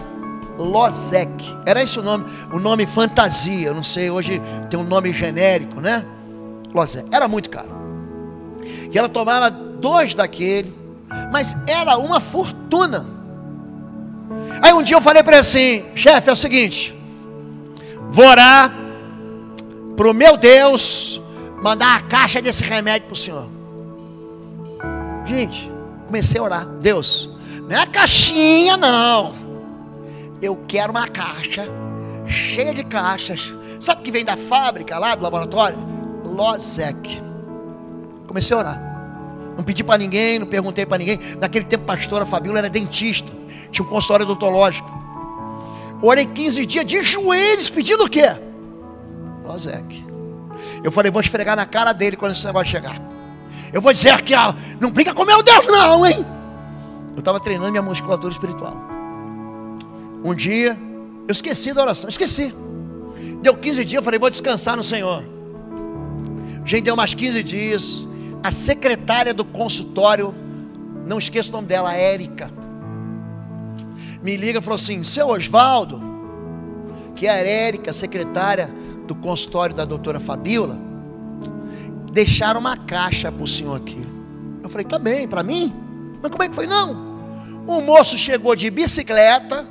Losec, era esse o nome fantasia, eu não sei, hoje tem um nome genérico, né? Losec, era muito caro. E ela tomava 2 daquele, mas era uma fortuna. Aí um dia eu falei para ele assim, chefe, é o seguinte, vou orar pro meu Deus mandar a caixa desse remédio pro senhor. Gente, comecei a orar, Deus, não é a caixinha não, eu quero uma caixa cheia de caixas. Sabe o que vem da fábrica lá do laboratório? Losec. Comecei a orar. Não pedi para ninguém, não perguntei para ninguém. Naquele tempo a pastora Fabíola era dentista, tinha um consultório odontológico. Orei 15 dias de joelhos pedindo o quê? Losec. Eu falei, vou esfregar na cara dele quando esse negócio chegar. Eu vou dizer aqui, ó, não brinca com meu Deus não, hein? Eu estava treinando minha musculatura espiritual. Um dia, eu esqueci da oração, esqueci. Deu 15 dias, eu falei, vou descansar no Senhor. Gente, deu mais 15 dias. A secretária do consultório, não esqueço o nome dela, a Érica, me liga e falou assim, seu Osvaldo, que é a Érica, secretária do consultório da doutora Fabíola, deixaram uma caixa para o senhor aqui. Eu falei, tá bem, para mim? Mas como é que foi? Não, o moço chegou de bicicleta,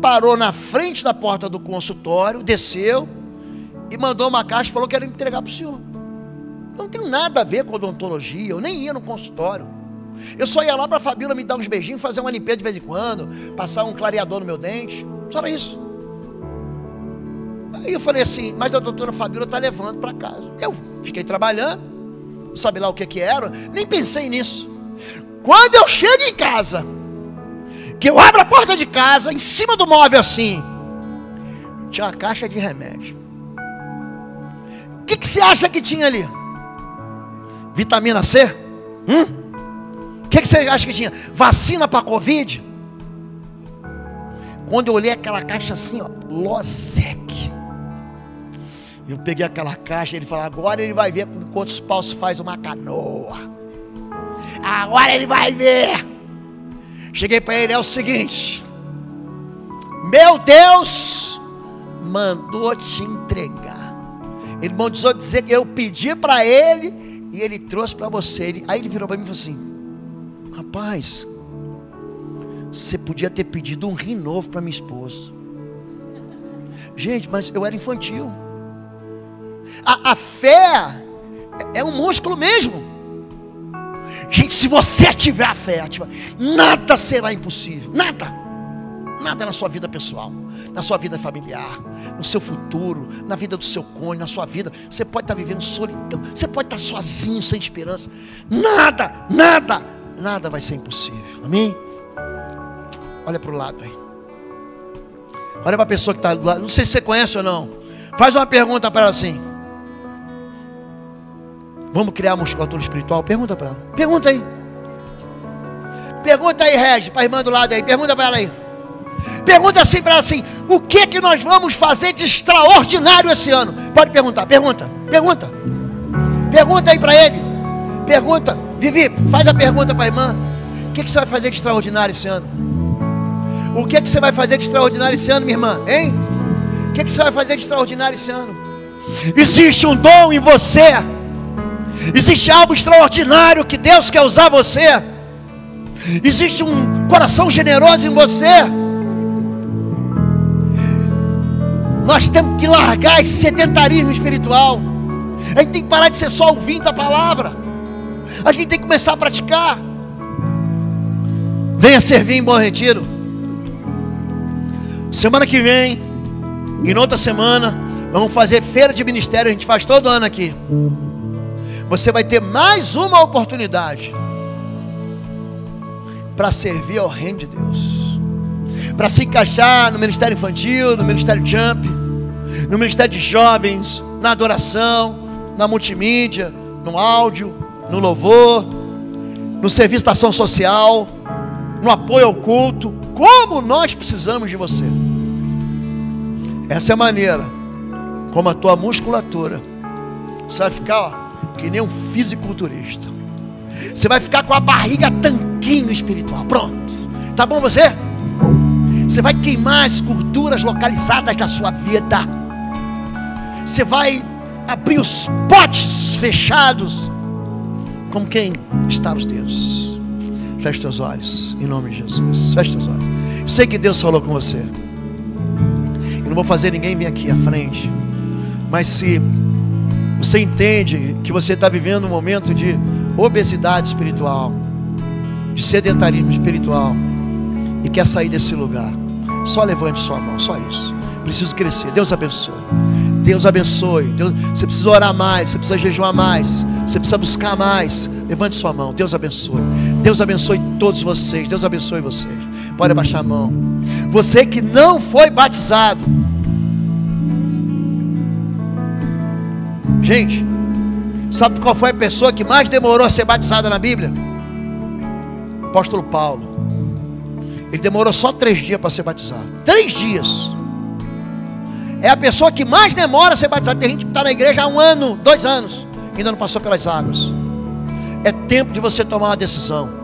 parou na frente da porta do consultório, desceu e mandou uma caixa e falou que era entregar para o senhor. Eu não tenho nada a ver com odontologia, eu nem ia no consultório. Eu só ia lá para a Fabíola me dar uns beijinhos, fazer uma limpeza de vez em quando, passar um clareador no meu dente, só era isso. Aí eu falei assim, mas a doutora Fabíola está levando para casa. Eu fiquei trabalhando, sabe lá o que era, nem pensei nisso. Quando eu chego em casa, que eu abro a porta de casa, em cima do móvel assim, tinha uma caixa de remédio. O que você acha que tinha ali? Vitamina C? O que você acha que tinha? Vacina para Covid? Quando eu olhei aquela caixa assim, ó, Losec. Eu peguei aquela caixa, ele falou, agora ele vai ver com quantos paus se faz uma canoa. Agora ele vai ver. Cheguei para ele, é o seguinte: meu Deus mandou te entregar. Ele mandou dizer que eu pedi para ele e ele trouxe para você. Aí ele virou para mim e falou assim: rapaz, você podia ter pedido um rim novo para minha esposa. Gente, mas eu era infantil. A fé é um músculo mesmo. Gente, se você tiver a fé, nada será impossível. Nada. Nada na sua vida pessoal, na sua vida familiar, no seu futuro, na vida do seu cônjuge, na sua vida. Você pode estar vivendo solidão, você pode estar sozinho, sem esperança. Nada vai ser impossível. Amém? Olha para o lado aí. Olha para a pessoa que está do lado. Não sei se você conhece ou não. Faz uma pergunta para ela assim. Vamos criar musculatura espiritual? Pergunta para ela. Pergunta aí. Pergunta aí, Regis, para a irmã do lado aí. Pergunta para ela aí. Pergunta assim para ela assim: o que nós vamos fazer de extraordinário esse ano? Pode perguntar, pergunta aí para ele. Pergunta, Vivi, faz a pergunta para a irmã. O que você vai fazer de extraordinário esse ano? O que você vai fazer de extraordinário esse ano, minha irmã? Hein? O que você vai fazer de extraordinário esse ano? Existe um dom em você. Existe algo extraordinário que Deus quer usar você. Existe um coração generoso em você. Nós temos que largar esse sedentarismo espiritual. A gente tem que parar de ser só ouvindo a palavra. A gente tem que começar a praticar. Venha servir em Bom Retiro. Semana que vem e na outra semana vamos fazer feira de ministério. A gente faz todo ano aqui. Você vai ter mais uma oportunidade para servir ao reino de Deus, para se encaixar no ministério infantil, no ministério Jump, no ministério de jovens, na adoração, na multimídia, no áudio, no louvor, no serviço da ação social, no apoio ao culto. Como nós precisamos de você. Essa é a maneira como a tua musculatura, você vai ficar, ó, que nem um fisiculturista. Você vai ficar com a barriga tanquinho espiritual. Pronto. Tá bom você? Você vai queimar as gorduras localizadas da sua vida. Você vai abrir os potes fechados, como quem está os dedos. Feche teus olhos, em nome de Jesus. Feche teus olhos. Eu sei que Deus falou com você. Eu não vou fazer ninguém vir aqui à frente. Mas se você entende que você está vivendo um momento de obesidade espiritual, de sedentarismo espiritual, e quer sair desse lugar, só levante sua mão, só isso. Preciso crescer. Deus abençoe. Deus abençoe. Deus, você precisa orar mais, você precisa jejuar mais, você precisa buscar mais. Levante sua mão. Deus abençoe. Deus abençoe todos vocês. Deus abençoe vocês. Pode abaixar a mão. Você que não foi batizado, gente, sabe qual foi a pessoa que mais demorou a ser batizada na Bíblia? Apóstolo Paulo. Ele demorou só 3 dias para ser batizado. 3 dias. É a pessoa que mais demora a ser batizada. Tem gente que está na igreja há 1 ano, 2 anos, ainda não passou pelas águas. É tempo de você tomar uma decisão.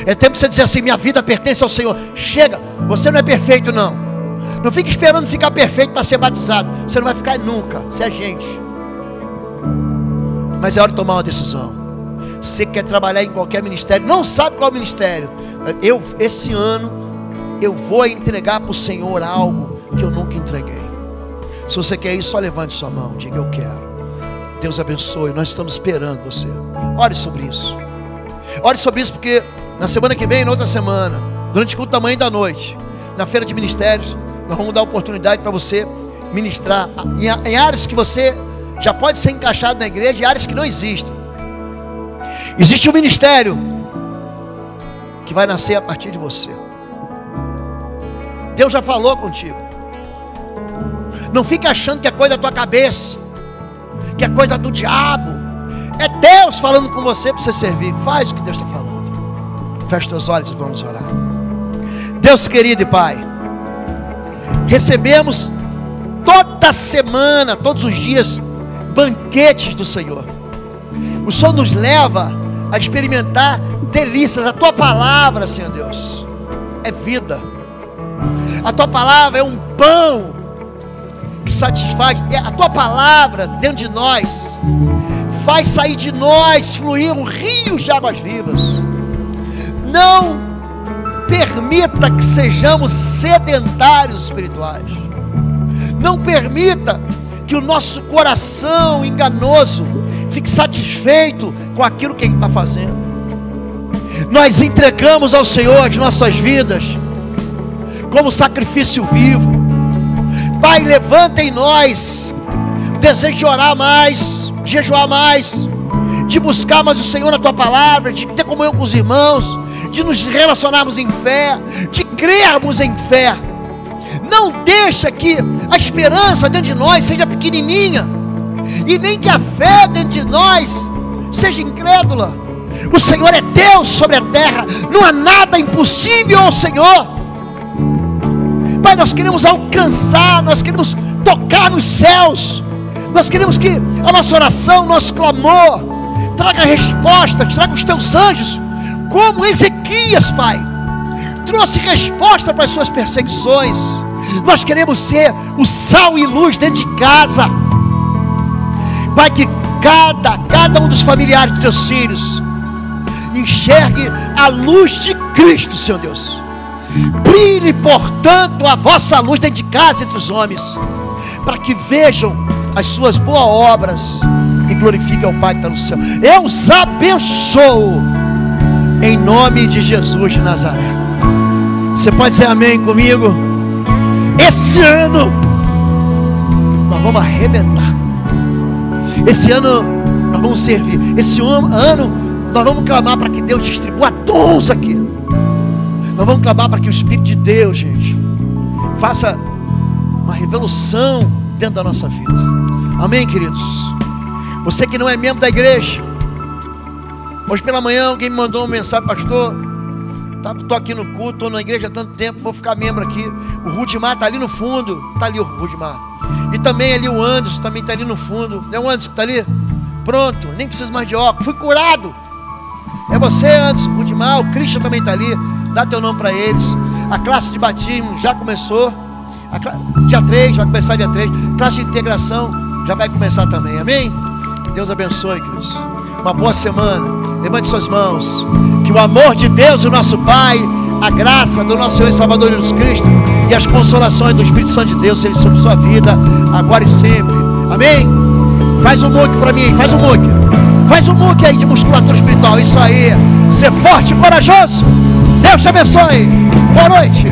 É tempo de você dizer assim: minha vida pertence ao Senhor. Chega, você não é perfeito não. Não fique esperando ficar perfeito para ser batizado. Você não vai ficar nunca, você é gente. Mas é hora de tomar uma decisão. Você quer trabalhar em qualquer ministério, não sabe qual ministério. Esse ano eu vou entregar para o Senhor algo que eu nunca entreguei. Se você quer isso, só levante sua mão, diga: eu quero. Deus abençoe, nós estamos esperando você. Ore sobre isso. Ore sobre isso, porque na semana que vem, na outra semana, durante o culto da manhã e da noite, na feira de ministérios, nós vamos dar oportunidade para você ministrar em áreas que você já pode ser encaixado na igreja, e áreas que não existem. Existe um ministério que vai nascer a partir de você. Deus já falou contigo. Não fique achando que é coisa da tua cabeça, que é coisa do diabo. É Deus falando com você para você servir. Faz o que Deus está falando. Feche teus olhos e vamos orar. Deus querido e Pai, recebemos toda semana, todos os dias, banquetes do Senhor. O Senhor nos leva a experimentar delícias. A Tua palavra, Senhor Deus, é vida. A Tua palavra é um pão que satisfaz. A Tua palavra dentro de nós faz sair de nós fluir um rio de águas vivas. Não permita que sejamos sedentários espirituais. Não permita que o nosso coração enganoso fique satisfeito com aquilo que Ele está fazendo. Nós entregamos ao Senhor as nossas vidas como sacrifício vivo. Pai, levanta em nós desejo de orar mais, de jejuar mais, de buscar mais o Senhor na Tua palavra, de ter comunhão com os irmãos, de nos relacionarmos em fé, de crermos em fé. Não deixa que a esperança dentro de nós seja pequenininha, e nem que a fé dentro de nós seja incrédula. O Senhor é Deus sobre a terra, não há nada impossível ao Senhor. Pai, nós queremos alcançar, nós queremos tocar nos céus, nós queremos que a nossa oração, nosso clamor traga resposta, traga os Teus anjos, como Ezequias, Pai, trouxe resposta para as suas perseguições. Nós queremos ser o sal e luz dentro de casa, Pai, que cada um dos familiares dos Teus filhos enxergue a luz de Cristo, Senhor Deus. Brilhe, portanto, a vossa luz dentro de casa, entre os homens, para que vejam as suas boas obras e glorifiquem ao Pai que está no céu. Eu os abençoo em nome de Jesus de Nazaré. Você pode dizer amém comigo? Esse ano nós vamos arrebentar. Esse ano nós vamos servir. Esse ano nós vamos clamar para que Deus distribua dons aqui. Nós vamos clamar para que o Espírito de Deus, gente, faça uma revolução dentro da nossa vida. Amém, queridos? Você que não é membro da igreja, hoje pela manhã alguém me mandou uma mensagem: pastor, estou aqui no culto, estou na igreja há tanto tempo, vou ficar membro aqui. O Rudimar está ali no fundo. Está ali o Rudimar. E também ali o Anderson, também está ali no fundo. Não é o Anderson que está ali? Pronto, nem preciso mais de óculos, fui curado. É você, Anderson, o Rudimar, o Christian também está ali. Dá teu nome para eles. A classe de batismo já começou. Dia 3, vai começar dia 3. Classe de integração já vai começar também, amém? Deus abençoe, queridos. Uma boa semana. Levante suas mãos. Que o amor de Deus, o nosso Pai, a graça do nosso Senhor e Salvador Jesus Cristo e as consolações do Espírito Santo de Deus sejam sobre sua vida, agora e sempre. Amém? Faz um muque para mim, faz um muque. Faz um muque aí de musculatura espiritual. Isso aí. Ser forte e corajoso. Deus te abençoe. Boa noite.